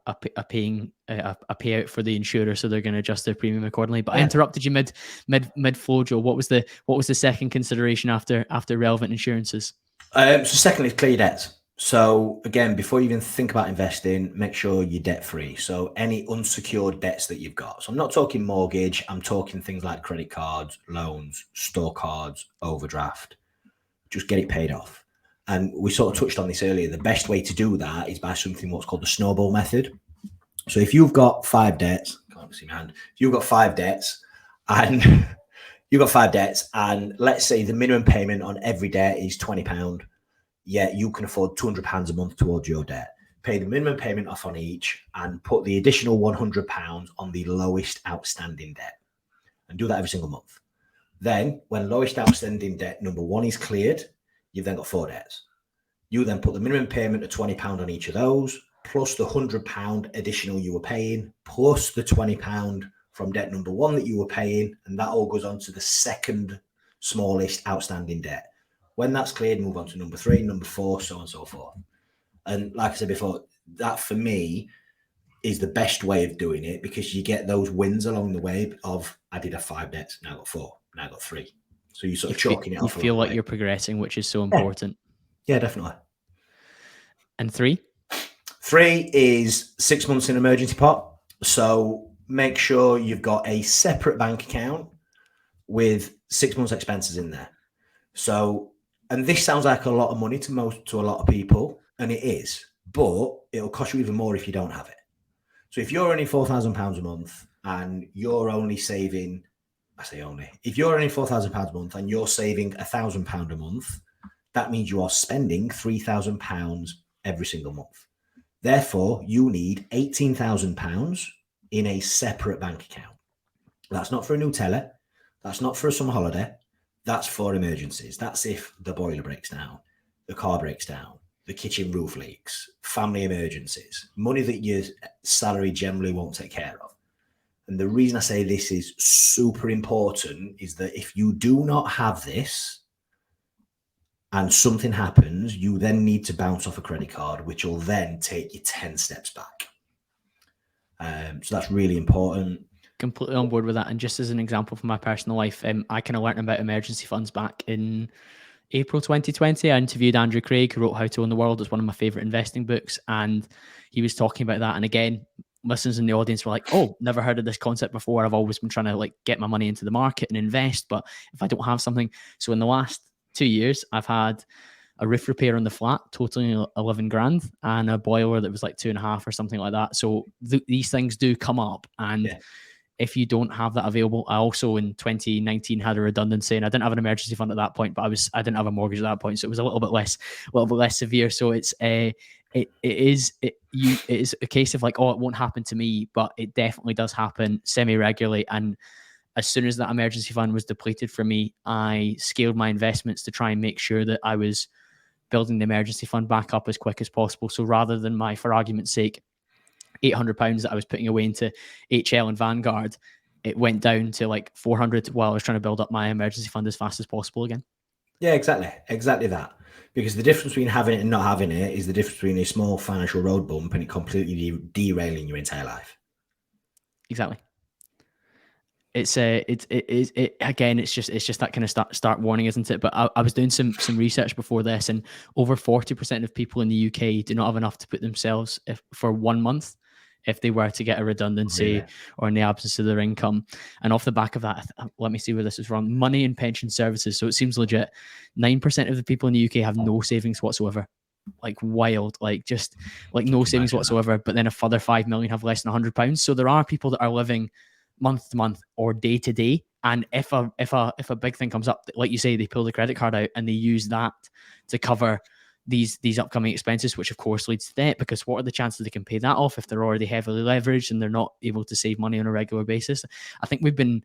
payout for the insurer, so they're going to adjust their premium accordingly. But yeah. I interrupted you mid flow, Joe. What was the second consideration after relevant insurances? So secondly, clear your debts. So again, before you even think about investing, make sure you're debt free. So any unsecured debts that you've got. So I'm not talking mortgage. I'm talking things like credit cards, loans, store cards, overdraft. Just get it paid off. And we sort of touched on this earlier. The best way to do that is by something what's called the snowball method. So if you've got 5 debts, can't see my hand. If you've got 5 debts and let's say the minimum payment on every debt is £20. Yeah, you can afford £200 a month towards your debt. Pay the minimum payment off on each and put the additional £100 on the lowest outstanding debt, and do that every single month. Then when lowest outstanding debt number 1 is cleared, you've then got 4 debts. You then put the minimum payment of £20 on each of those, plus the £100 additional you were paying, plus the £20 from debt number 1 that you were paying, and that all goes on to the second smallest outstanding debt. When that's cleared, move on to number 3, number 4, so on and so forth. And like I said before, that for me is the best way of doing it, because you get those wins along the way of, I did have 5 debts, now I got 4, now I got 3. So you're sort of chalking it off. You feel like you're progressing, which is so important. Yeah, definitely. And 3? 3 is 6 months in emergency pot. So make sure you've got a separate bank account with 6 months expenses in there. So, and this sounds like a lot of money to a lot of people, and it is, but it'll cost you even more if you don't have it. So if you're earning £4,000 a month and you're only saving, if you're earning £4,000 a month and you're saving £1,000 a month, that means you are spending £3,000 every single month. Therefore, you need £18,000 in a separate bank account. That's not for a new telly. That's not for a summer holiday. That's for emergencies. That's if the boiler breaks down, the car breaks down, the kitchen roof leaks, family emergencies, money that your salary generally won't take care of. And the reason I say this is super important is that if you do not have this and something happens, you then need to bounce off a credit card, which will then take you 10 steps back. So that's really important. Completely on board with that. And just as an example from my personal life, I kind of learned about emergency funds back in April 2020. I interviewed Andrew Craig, who wrote How to Own the World. It's one of my favorite investing books. And he was talking about that. And again, listeners in the audience were like, oh, never heard of this concept before. I've always been trying to like get my money into the market and invest. But if I don't have something. So in the last 2 years, I've had a roof repair on the flat, totaling 11 grand, and a boiler that was like 2.5 or something like that. So these things do come up. And if you don't have that available, I also in 2019 had a redundancy, and I didn't have an emergency fund at that point, but I didn't have a mortgage at that point, so it was a little bit less severe. So it's it is a case of like, oh, it won't happen to me, but it definitely does happen semi-regularly. And as soon as that emergency fund was depleted for me, I scaled my investments to try and make sure that I was building the emergency fund back up as quick as possible. So rather than my, for argument's sake, £800 that I was putting away into HL and Vanguard, it went down to like 400 while I was trying to build up my emergency fund as fast as possible again. Yeah, exactly that. Because the difference between having it and not having it is the difference between a small financial road bump and it completely derailing your entire life. Exactly. It's again, it's just that kind of start warning, isn't it? But I was doing some research before this, and over 40% of people in the UK do not have enough to put themselves for 1 month if they were to get a redundancy or in the absence of their income. And off the back of that, let me see where this is wrong. Money and pension services. So it seems legit. 9% of the people in the UK have no savings whatsoever. Like wild, like just like no savings whatsoever. But then a further 5 million have less than £100. So there are people that are living month to month or day to day. And if a big thing comes up, like you say, they pull the credit card out and they use that to cover these upcoming expenses, which of course leads to debt, because what are the chances they can pay that off if they're already heavily leveraged and they're not able to save money on a regular basis? I think we've been,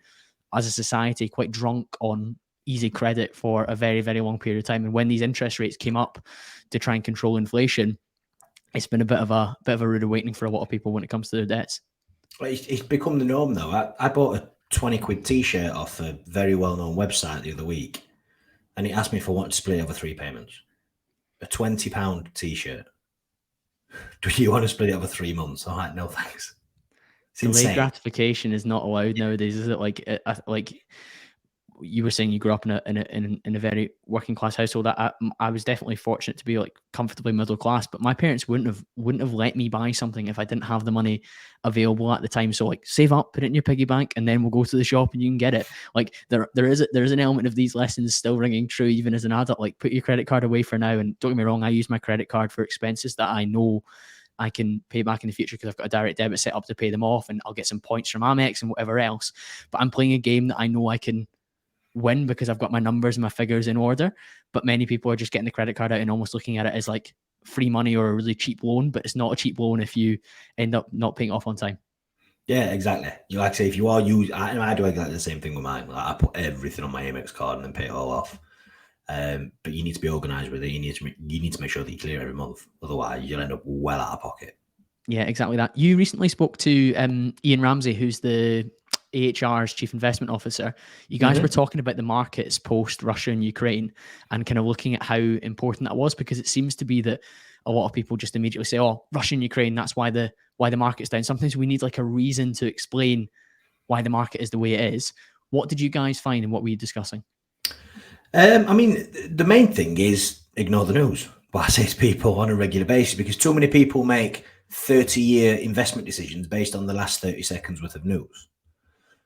as a society, quite drunk on easy credit for a very, very long period of time. And when these interest rates came up to try and control inflation, it's been a bit of a rude awakening for a lot of people when it comes to their debts. It's become the norm though. I bought a 20 quid t-shirt off a very well-known website the other week, and it asked me if I wanted to split it over 3 payments. A £20 t-shirt. Do you want to split it over 3 months? I'm like, no thanks. It's Delayed insane. gratification is not allowed nowadays, is it? Like you were saying, you grew up in a very working class household. I was definitely fortunate to be like comfortably middle class, but my parents wouldn't have let me buy something if I didn't have the money available at the time. So like, save up, put it in your piggy bank, and then we'll go to the shop and you can get it. Like there is an element of these lessons still ringing true even as an adult. Like, put your credit card away for now, and don't get me wrong, I use my credit card for expenses that I know I can pay back in the future because I've got a direct debit set up to pay them off, and I'll get some points from Amex and whatever else. But I'm playing a game that I know I can win because I've got my numbers and my figures in order. But many people are just getting the credit card out and almost looking at it as like free money or a really cheap loan, but it's not a cheap loan if you end up not paying it off on time. Yeah, exactly. You like I say, if you are using, I do exactly the same thing with mine. Like, I put everything on my Amex card and then pay it all off. But you need to be organised with it. You need to make sure that you clear every month. Otherwise, you'll end up well out of pocket. Yeah, exactly that. You recently spoke to Ian Ramsey, who's the AHR's chief investment officer. You guys were talking about the markets post Russia and Ukraine and kind of looking at how important that was, because it seems to be that a lot of people just immediately say, oh, Russia and Ukraine, that's why the market's down. Sometimes we need like a reason to explain why the market is the way it is. What did you guys find and what were you discussing? I mean, the main thing is ignore the news. What I say to people on a regular basis, because too many people make 30-year investment decisions based on the last 30 seconds worth of news.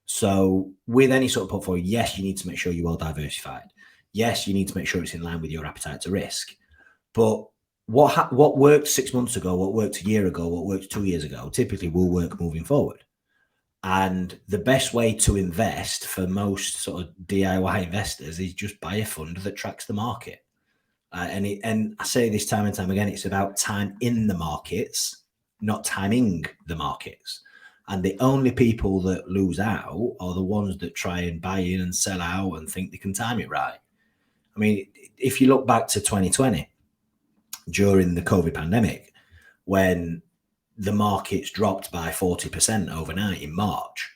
So with any sort of portfolio, yes, you need to make sure you're well diversified. Yes, you need to make sure it's in line with your appetite to risk. But what worked 6 months ago, what worked a year ago, what worked 2 years ago, typically will work moving forward. And the best way to invest for most sort of DIY investors is just buy a fund that tracks the market. And I say this time and time again, it's about time in the markets, not timing the markets. And the only people that lose out are the ones that try and buy in and sell out and think they can time it right. I mean, if you look back to 2020, during the COVID pandemic, when the markets dropped by 40% overnight in March.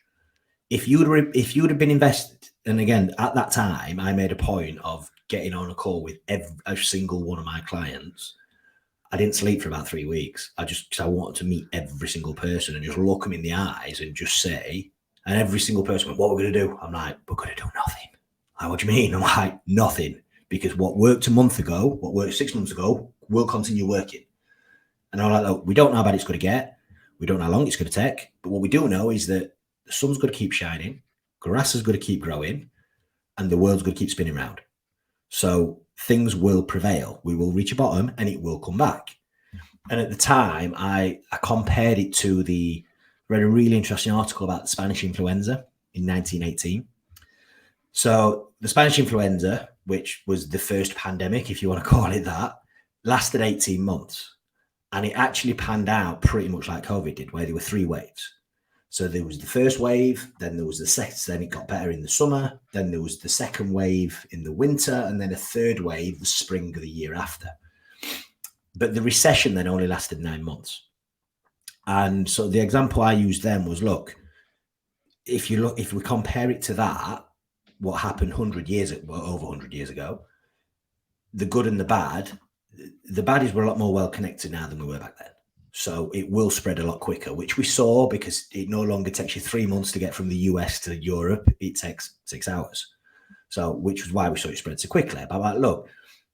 If you would have been invested, and again, at that time, I made a point of getting on a call with every single one of my clients. I didn't sleep for about 3 weeks. I wanted to meet every single person and just look them in the eyes and just say, and every single person went, "What we're going to do?" I'm like, "We're going to do nothing." Like, "What do you mean?" I'm like, "Nothing." Because what worked a month ago, what worked 6 months ago, will continue working. And I'm like, "Look, we don't know how bad it's going to get. We don't know how long it's going to take. But what we do know is that the sun's going to keep shining, grass is going to keep growing, and the world's going to keep spinning around. So things will prevail. We will reach a bottom and it will come back." And at the time, I compared it to read a really interesting article about the Spanish influenza in 1918. So the Spanish influenza, which was the first pandemic, if you want to call it that, lasted 18 months. And it actually panned out pretty much like COVID did, where there were 3 waves. So there was the first wave, then there was the second, then it got better in the summer, then there was the second wave in the winter, and then a third wave the spring of the year after. But the recession then only lasted 9 months. And so the example I used then was, look, if we compare it to that, what happened over 100 years ago, the good and the bad is we're a lot more well connected now than we were back then. So it will spread a lot quicker, which we saw because it no longer takes you 3 months to get from the US to Europe. It takes 6 hours. So, which was why we saw it spread so quickly. But I'm like, look,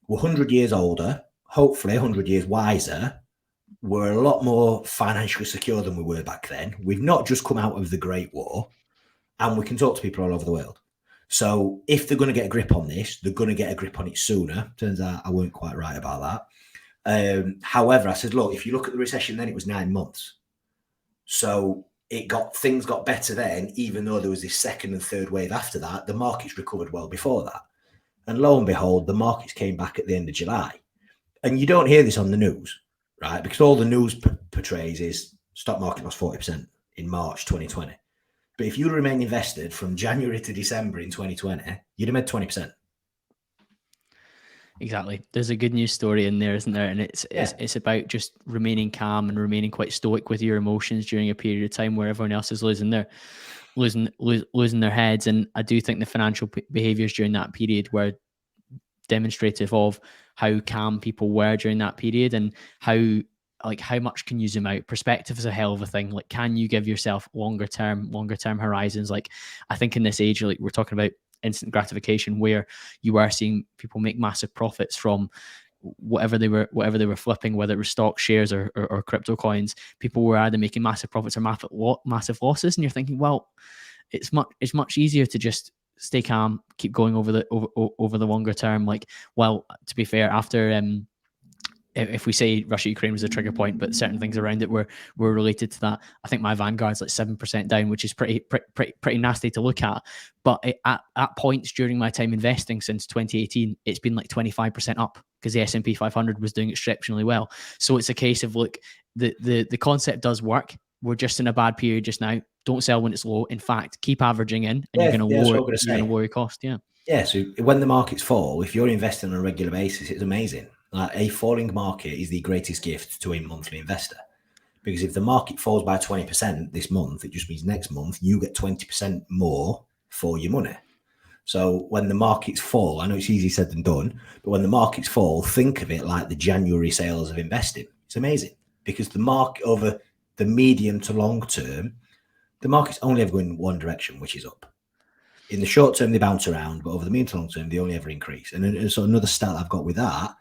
we're 100 years older, hopefully 100 years wiser. We're a lot more financially secure than we were back then. We've not just come out of the Great War, and we can talk to people all over the world. So if they're going to get a grip on this, they're going to get a grip on it sooner. Turns out I weren't quite right about that. However, I said, look, if you look at the recession, then it was 9 months. So things got better then, even though there was this second and third wave after that. The markets recovered well before that. And lo and behold, the markets came back at the end of July. And you don't hear this on the news, right? Because all the news portrays is stock market lost 40% in March 2020. But if you remain invested from January to December in 2020, you'd have made 20%. Exactly. There's a good news story in there, isn't there? And it's about just remaining calm and remaining quite stoic with your emotions during a period of time where everyone else is losing their heads. And I do think the financial behaviors during that period were demonstrative of how calm people were during that period, and how much can you zoom out. Perspective is a hell of a thing. Like, can you give yourself longer term horizons? Like, I think in this age, like we're talking about instant gratification, where you are seeing people make massive profits from whatever they were flipping, whether it was stock, shares, or crypto coins. People were either making massive profits or massive losses, and you're thinking, well, it's much easier to just stay calm, keep going over the longer term. Like, well, to be fair, after if we say Russia Ukraine was a trigger point, but certain things around it were related to that, I think my Vanguard's like 7% down, which is pretty nasty to look at. But at points during my time investing since 2018, it's been like 25% up because the S&P 500 was doing exceptionally well. So it's a case of, look, the concept does work. We're just in a bad period just now. Don't sell when it's low. In fact, keep averaging in, and you're going to lower your cost. Yeah. Yeah. So when the markets fall, if you're investing on a regular basis, it's amazing. Like, a falling market is the greatest gift to a monthly investor, because if the market falls by 20% this month, it just means next month you get 20% more for your money. So when the markets fall, I know it's easier said than done, but when the markets fall, think of it like the January sales of investing. It's amazing, because the market over the medium to long term, the market's only ever going in one direction, which is up. In the short term, they bounce around, but over the medium to long term, they only ever increase. And so another stat I've got with that,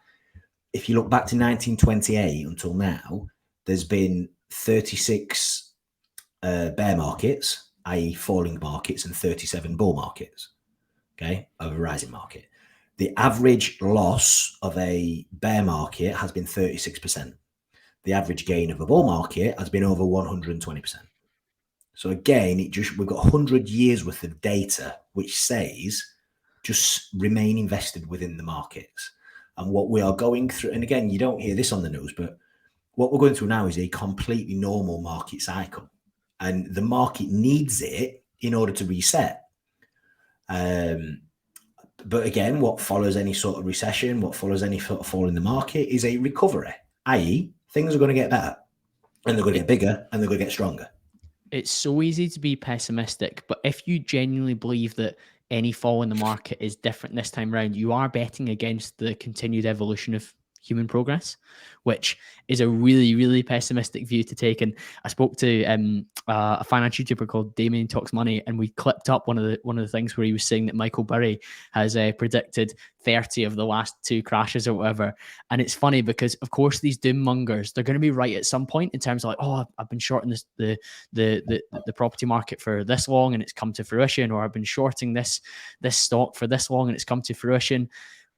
if you look back to 1928 until now, there's been 36 bear markets, i.e. falling markets, and 37 bull markets, okay, of a rising market. The average loss of a bear market has been 36%. The average gain of a bull market has been over 120%. So again, we've got 100 years worth of data which says just remain invested within the markets. And what we are going through, and again, you don't hear this on the news, but what we're going through now is a completely normal market cycle, and the market needs it in order to reset. But again, what follows any sort of recession, what follows any sort of fall in the market is a recovery, i.e. things are going to get better and they're going to get bigger and they're going to get stronger. It's so easy to be pessimistic, but if you genuinely believe that any fall in the market is different this time around, you are betting against the continued evolution of human progress, which is a really, really pessimistic view to take. And I spoke to a finance YouTuber called Damien Talks Money, and we clipped up one of the things where he was saying that Michael Burry has predicted 30 of the last 2 crashes or whatever. And it's funny because, of course, these doom mongers, they're going to be right at some point in terms of like, oh, I've been shorting the property market for this long and it's come to fruition, or I've been shorting this stock for this long and it's come to fruition.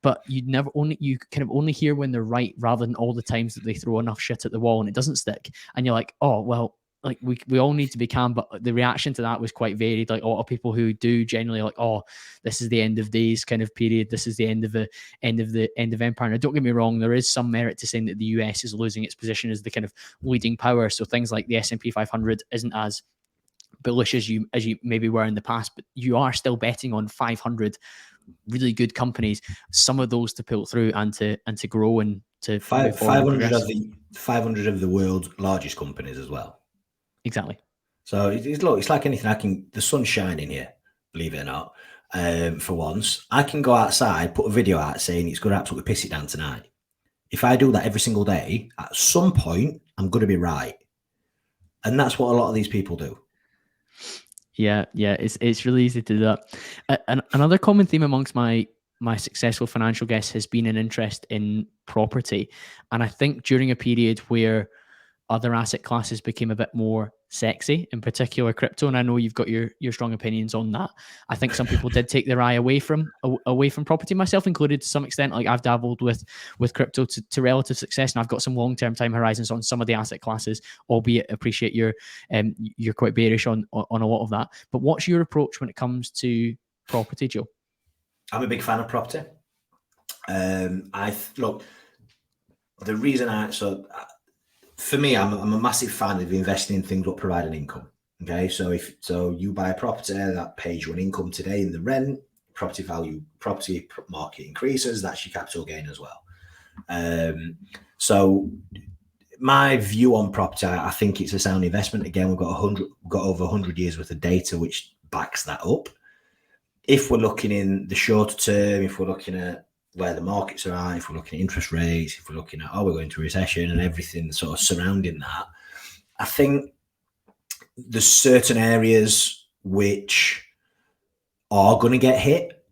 But you kind of only hear when they're right, rather than all the times that they throw enough shit at the wall and it doesn't stick. And you're like, oh, well, like we all need to be calm. But the reaction to that was quite varied. Like a lot of people who do generally like, oh, this is the end of days kind of period. This is the end of empire. Now, don't get me wrong, there is some merit to saying that the US is losing its position as the kind of leading power. So things like the S&P 500 isn't as bullish as you maybe were in the past, but you are still betting on 500 really good companies, some of those to pull through and to grow and to move forward. 500 of the world's largest companies as well. Exactly. So it's like anything. The sun's shining here, believe it or not. For once, I can go outside, put a video out saying it's going to absolutely piss it down tonight. If I do that every single day, at some point, I'm going to be right. And that's what a lot of these people do. Yeah, it's really easy to do that. Another common theme amongst my successful financial guests has been an interest in property, and I think during a period where other asset classes became a bit more sexy, in particular crypto, and I know you've got your strong opinions on that. I think some people did take their eye away from property, myself included to some extent. Like I've dabbled with crypto to relative success, and I've got some long-term time horizons on some of the asset classes, albeit appreciate you're quite bearish on a lot of that. But what's your approach when it comes to property, Joe? I'm a big fan of property. Look, the reason for me, I'm a massive fan of investing in things that provide an income. Okay, so you buy a property that pays you an income today in the rent, property market increases, that's your capital gain as well. So my view on property, I think it's a sound investment. Again, we've got over 100 years worth of data which backs that up. If we're looking in the shorter term, if we're looking at where the markets are at, if we're looking at interest rates, if we're looking at, we're going to a recession and everything sort of surrounding that, I think there's certain areas which are going to get hit.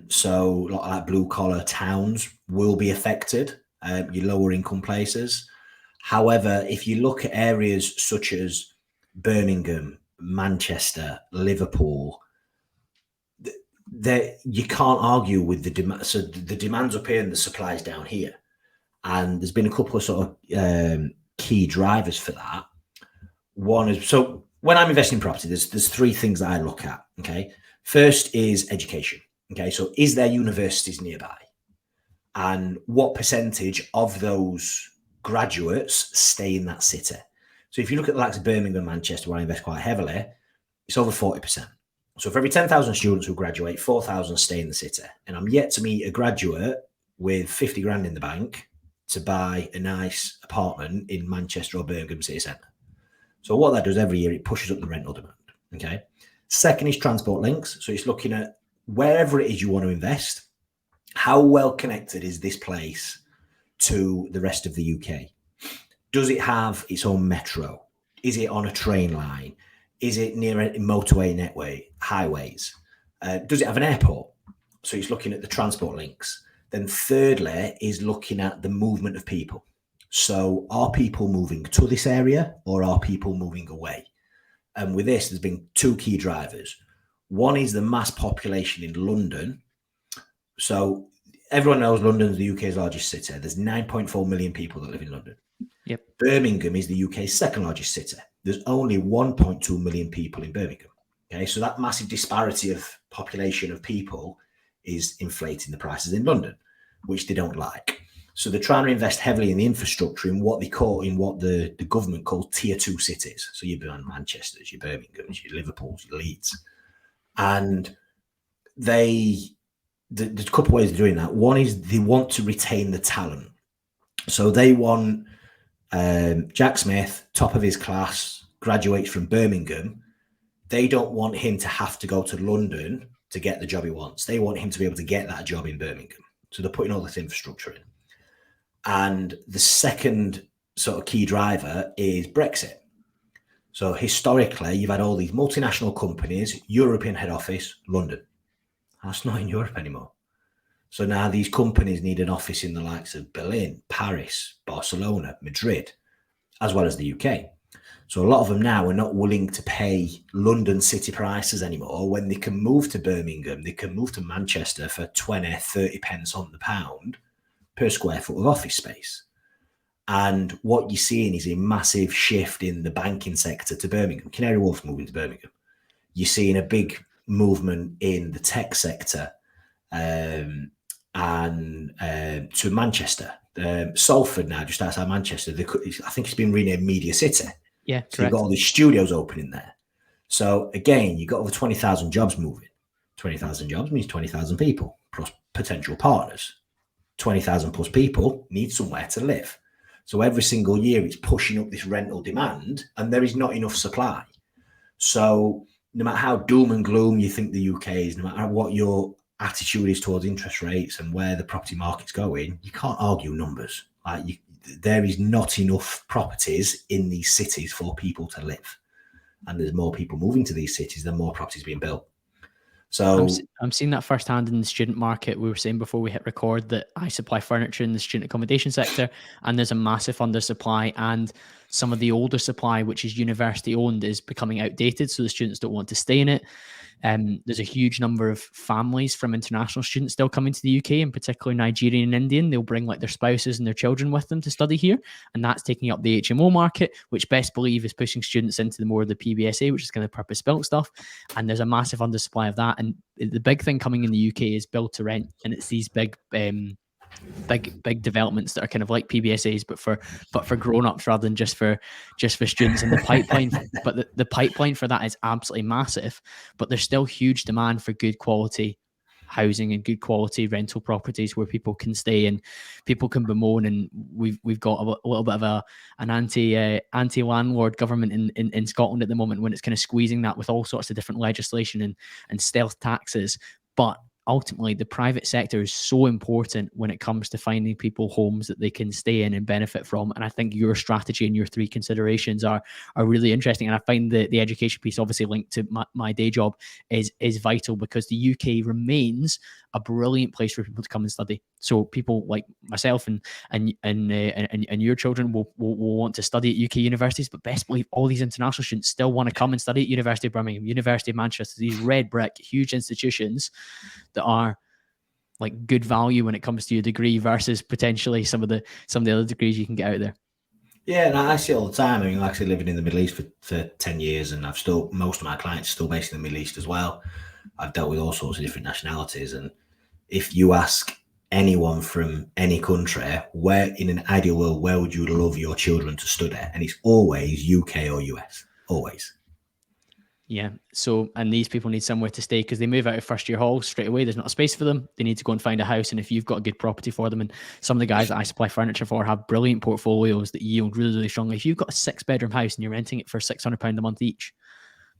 So like blue collar towns will be affected, your lower income places. However, if you look at areas such as Birmingham, Manchester, Liverpool, you can't argue with the demand. So the demand's up here and the supply's down here. And there's been a couple of sort of key drivers for that. One is, so when I'm investing in property, there's 3 things that I look at. Okay. First is education. Okay. So is there universities nearby? And what percentage of those graduates stay in that city? So if you look at the likes of Birmingham, Manchester, where I invest quite heavily, it's over 40%. So for every 10,000 students who graduate, 4,000 stay in the city. And I'm yet to meet a graduate with 50 grand in the bank to buy a nice apartment in Manchester or Birmingham city centre. So what that does every year, it pushes up the rental demand. Okay. Second is transport links. So it's looking at wherever it is you want to invest, how well connected is this place to the rest of the UK? Does it have its own metro? Is it on a train line? Is it near a motorway network, highways? Does it have an airport? So it's looking at the transport links. Then thirdly is looking at the movement of people. So are people moving to this area or are people moving away? And with this, there's been 2 key drivers. One is the mass population in London. So everyone knows London's the UK's largest city. There's 9.4 million people that live in London. Yep. Birmingham is the UK's second largest city. There's only 1.2 million people in Birmingham. Okay, so that massive disparity of population of people is inflating the prices in London, which they don't like. So they're trying to invest heavily in the infrastructure in what the government call tier 2 cities. So your Manchester's, your Birmingham's, your Liverpool's, your Leeds. And they there's a couple of ways of doing that. One is they want to retain the talent. So they want Jack Smith, top of his class, graduates from Birmingham. They don't want him to have to go to London to get the job he wants. They want him to be able to get that job in Birmingham. So they're putting all this infrastructure in. And the second sort of key driver is Brexit. So historically, you've had all these multinational companies, European head office, London. That's not in Europe anymore. So now these companies need an office in the likes of Berlin, Paris, Barcelona, Madrid, as well as the UK. So a lot of them now are not willing to pay London city prices anymore when they can move to Birmingham, they can move to Manchester for 20, 30 pence on the pound per square foot of office space. And what you're seeing is a massive shift in the banking sector to Birmingham. Canary Wharf's moving to Birmingham. You're seeing a big movement in the tech sector and to Manchester. Salford now, just outside Manchester, I think it's been renamed Media City. Yeah, so you've got all these studios opening there. So again, you've got over 20,000 jobs moving. 20,000 jobs means 20,000 people plus potential partners. 20,000 plus people need somewhere to live. So every single year it's pushing up this rental demand and there is not enough supply. So no matter how doom and gloom you think the UK is, no matter what your attitude is towards interest rates and where the property market's going, you can't argue numbers. There is not enough properties in these cities for people to live. And there's more people moving to these cities than more properties being built. So I'm seeing that firsthand in the student market. We were saying before we hit record that I supply furniture in the student accommodation sector, and there's a massive undersupply, and some of the older supply, which is university owned, is becoming outdated. So the students don't want to stay in it. There's a huge number of families from international students still coming to the UK, in particular Nigerian and Indian. They'll bring like their spouses and their children with them to study here, and that's taking up the HMO market, which best believe is pushing students into the more of the PBSA, which is kind of purpose-built stuff. And there's a massive undersupply of that. And the big thing coming in the UK is build to rent, and it's these big developments that are kind of like PBSAs, but for grown-ups rather than just for students. And the pipeline, but the pipeline for that is absolutely massive. But there's still huge demand for good quality housing and good quality rental properties where people can stay and people can bemoan. And we've got a little bit of an anti-landlord government in Scotland at the moment, when it's kind of squeezing that with all sorts of different legislation and stealth taxes. But ultimately, the private sector is so important when it comes to finding people homes that they can stay in and benefit from. And I think your strategy and your three considerations are really interesting. And I find the education piece, obviously linked to my day job, is vital, because the UK remains a brilliant place for people to come and study. So people like myself and your children will want to study at UK universities, but best believe all these international students still want to come and study at University of Birmingham, University of Manchester, these red brick huge institutions that are like good value when it comes to your degree versus potentially some of the other degrees you can get out there. Yeah, and I see it all the time. I mean, like I said, living in the Middle East for 10 years, and most of my clients are still based in the Middle East as well. I've dealt with all sorts of different nationalities, and if you ask anyone from any country, where in an ideal world, where would you love your children to study? And it's always UK or US, always. Yeah. So, and these people need somewhere to stay because they move out of first year hall straight away. There's not a space for them. They need to go and find a house. And if you've got a good property for them, and some of the guys that I supply furniture for have brilliant portfolios that yield really, really strongly. If you've got a 6-bedroom house and you're renting it for £600 a month each,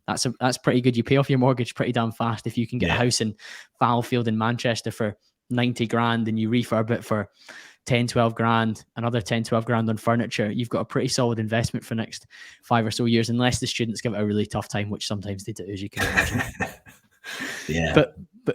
that's pretty good. You pay off your mortgage pretty damn fast. If you can get a house in Fallowfield in Manchester for 90 grand and you refurb it for 10, 12 grand, another 10, 12 grand on furniture, you've got a pretty solid investment for the next 5 or so years, unless the students give it a really tough time, which sometimes they do, as you can imagine. Yeah.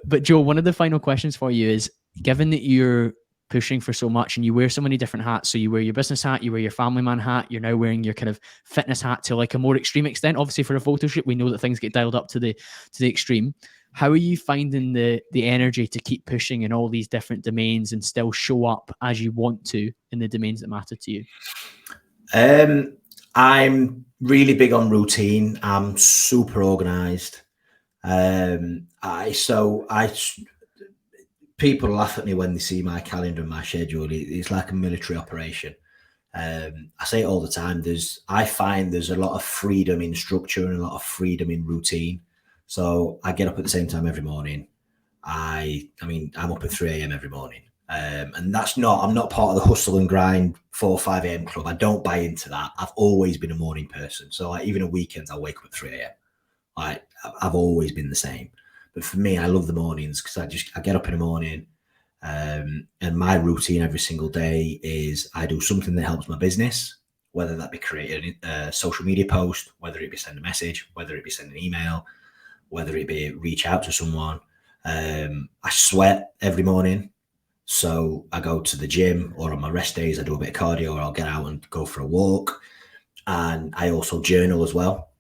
But Joe, one of the final questions for you is, given that you're pushing for so much and you wear so many different hats, so you wear your business hat, you wear your family man hat, you're now wearing your kind of fitness hat to like a more extreme extent. Obviously for a photo shoot, we know that things get dialed up to the extreme. How are you finding the energy to keep pushing in all these different domains and still show up as you want to in the domains that matter to you? I'm really big on routine. I'm super organized. People laugh at me when they see my calendar and my schedule. It's like a military operation. I say it all the time. I find there's a lot of freedom in structure and a lot of freedom in routine. So I get up at the same time every morning. I mean, I'm up at 3 a.m. every morning. And I'm not part of the hustle and grind 4 or 5 a.m. club. I don't buy into that. I've always been a morning person. So like, even on weekends, I'll wake up at 3 a.m. Like, I've always been the same. But for me, I love the mornings because I get up in the morning, and my routine every single day is I do something that helps my business, whether that be creating a social media post, whether it be send a message, whether it be send an email, whether it be reach out to someone. I sweat every morning. So I go to the gym, or on my rest days, I do a bit of cardio, or I'll get out and go for a walk. And I also journal as well.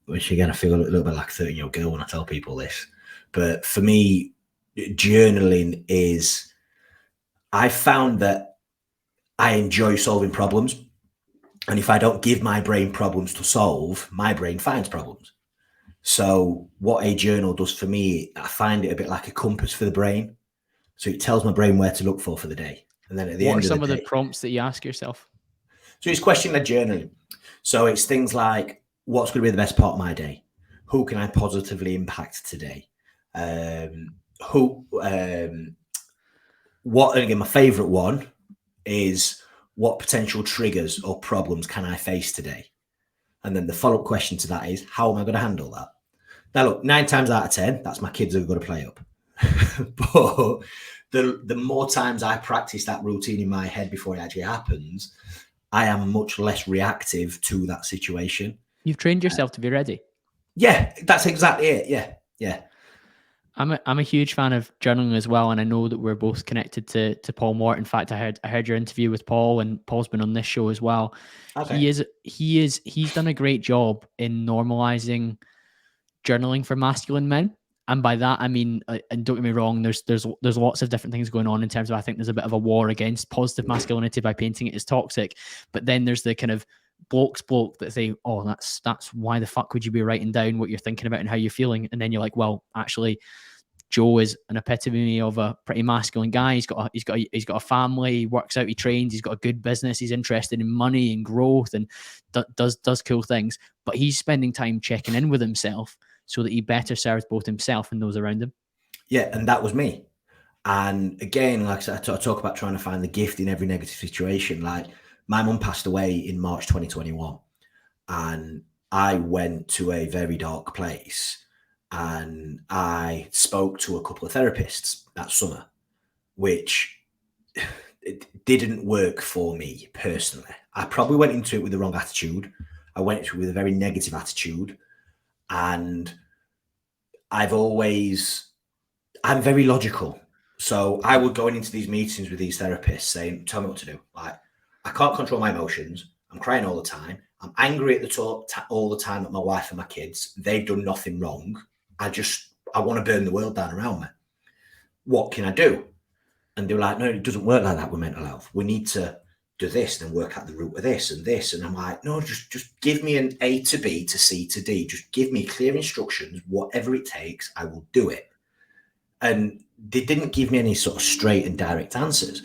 Which again, I feel a little bit like a 13-year-old girl when I tell people this. But for me, journaling is, I found that I enjoy solving problems. And if I don't give my brain problems to solve, my brain finds problems. So what a journal does for me, I find it a bit like a compass for the brain. So it tells my brain where to look for the day. And then at the What are end of the some of the day, prompts that you ask yourself? so it's question-led journaling. So it's things like, what's going to be the best part of my day? Who can I positively impact today? What, and again, my favorite one is, what potential triggers or problems can I face today? And then the follow-up question to that is, how am I going to handle that? Now, look, 9 times out of 10, that's my kids who are going to play up. But the more times I practice that routine in my head before it actually happens, I am much less reactive to that situation. You've trained yourself to be ready. Yeah, that's exactly it. Yeah. I'm a huge fan of journaling as well, and I know that we're both connected to Paul Mort. In fact, I heard your interview with Paul, and Paul's been on this show as well. Okay. He's done a great job in normalizing journaling for masculine men. And by that I mean, and don't get me wrong, there's lots of different things going on in terms of, I think there's a bit of a war against positive masculinity by painting it as toxic. But then there's the kind of bloke that say, oh, that's why the fuck would you be writing down what you're thinking about and how you're feeling? And then you're like, well, actually, Joe is an epitome of a pretty masculine guy. He's got a family. He works out. He trains. He's got a good business. He's interested in money and growth, and does cool things. But he's spending time checking in with himself so that he better serves both himself and those around him. Yeah, and that was me. And again, like I said, I talk about trying to find the gift in every negative situation. Like, my mum passed away in March 2021, and I went to a very dark place. And I spoke to a couple of therapists that summer, which it didn't work for me personally. I probably went into it with the wrong attitude. I went into it with a very negative attitude. And I'm very logical. So I would go into these meetings with these therapists saying, tell me what to do. Like, I can't control my emotions. I'm crying all the time. I'm angry at the talk all the time at my wife and my kids. They've done nothing wrong. I want to burn the world down around me. What can I do? And they were like, no, it doesn't work like that with mental health. We need to do this and work out the root of this and this. And I'm like, no, just give me an A to B to C to D. Just give me clear instructions. Whatever it takes, I will do it. And they didn't give me any sort of straight and direct answers.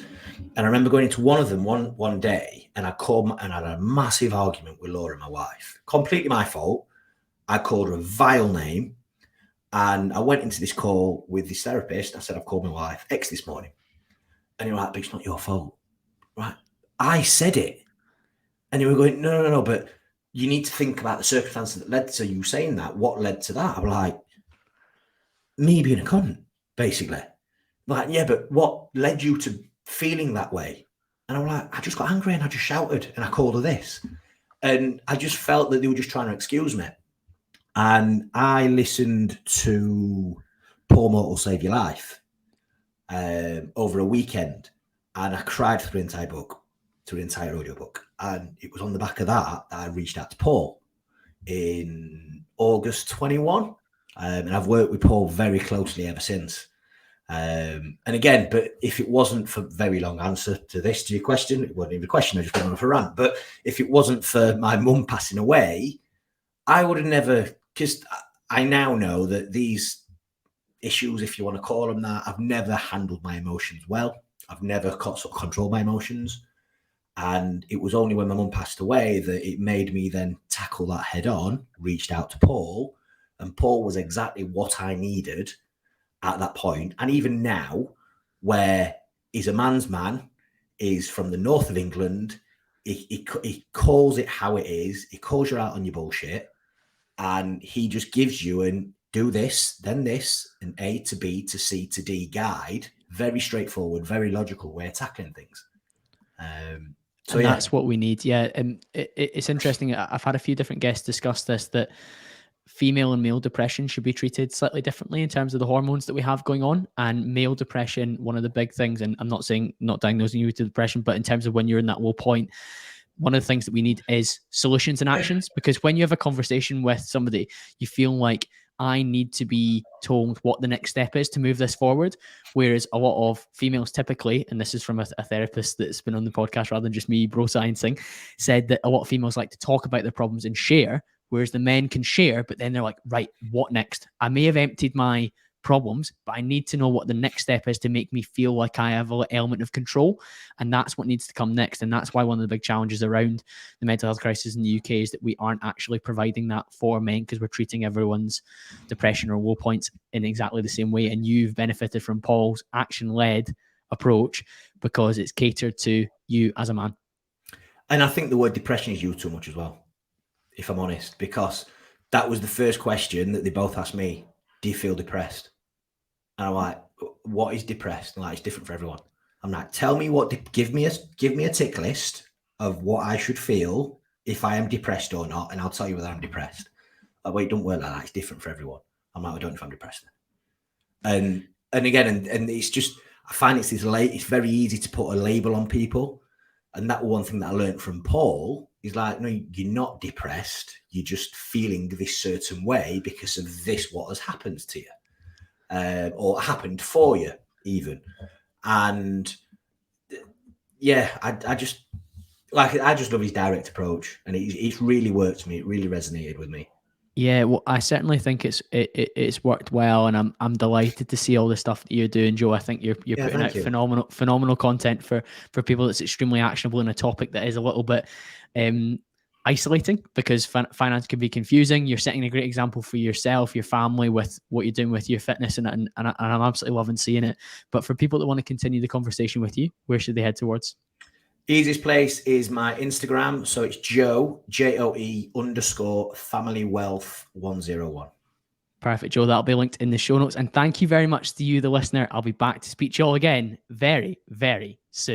And I remember going into one of them one day, and I had a massive argument with Laura, my wife. Completely my fault. I called her a vile name. And I went into this call with this therapist. I said, I've called my wife X this morning. And you're like, but it's not your fault. Right? I said it. And you were going, no, but you need to think about the circumstances that led to you saying that. What led to that? I'm like, me being a cunt, basically. Like, yeah, but what led you to feeling that way? And I'm like, I just got angry and I just shouted and I called her this. And I just felt that they were just trying to excuse me. And I listened to Paul Mort Will Save Your Life over a weekend, and I cried through the entire book, through the entire audiobook. And it was on the back of that I reached out to Paul in August 21. And I've worked with Paul very closely ever since. And again, but if it wasn't for very long answer to your question, it wasn't even a question, I just went on for a rant. But if it wasn't for my mum passing away, I would have never, because I now know that these issues, if you want to call them that, I've never handled my emotions well. I've never sort of controlled my emotions. And it was only when my mum passed away that it made me then tackle that head on, reached out to Paul, and Paul was exactly what I needed. at that point, and even now, where he's a man's man, is from the north of England. He calls it how it is. He calls you out on your bullshit, and he just gives you an do this, then this, an A to B to C to D guide. Very straightforward, very logical way of tackling things. So that's what we need. Yeah. And it's interesting. I've had a few different guests discuss this, that female and male depression should be treated slightly differently in terms of the hormones that we have going on. And male depression, one of the big things, and I'm not saying not diagnosing you with depression, but in terms of when you're in that low point, one of the things that we need is solutions and actions. Because when you have a conversation with somebody, you feel like, I need to be told what the next step is to move this forward. Whereas a lot of females typically, and this is from a therapist that's been on the podcast rather than just me bro sciencing, said that a lot of females like to talk about their problems and share, whereas the men can share, but then they're like, right, what next? I may have emptied my problems, but I need to know what the next step is to make me feel like I have an element of control. And that's what needs to come next. And that's why one of the big challenges around the mental health crisis in the UK is that we aren't actually providing that for men, because we're treating everyone's depression or low points in exactly the same way. And you've benefited from Paul's action-led approach because it's catered to you as a man. And I think the word depression is used too much as well, if I'm honest, because that was the first question that they both asked me. Do you feel depressed? And I'm like, what is depressed? And like, it's different for everyone. I'm like, tell me give me a tick list of what I should feel if I am depressed or not, and I'll tell you whether I'm depressed. Like, wait, don't work like that. It's different for everyone. I'm like, I don't know if I'm depressed. And again, and it's just, I find it's very easy to put a label on people. And that one thing that I learned from Paul is like, no, you're not depressed. You're just feeling this certain way because of this, what has happened to you. Or happened for you even. And yeah, I just love his direct approach, and it's really worked for me. It really resonated with me. Yeah, well, I certainly think it's worked well, and I'm delighted to see all the stuff that you're doing, Joe. I think you're putting out phenomenal content for people that's extremely actionable in a topic that is a little bit isolating, because finance can be confusing. You're setting a great example for yourself, your family, with what you're doing with your fitness, and I'm absolutely loving seeing it. But for people that want to continue the conversation with you, where should they head towards? Easiest place is my Instagram. So it's Joe, JOE _family wealth 101. Perfect, Joe. That'll be linked in the show notes. And thank you very much to you, the listener. I'll be back to speak to you all again very, very soon.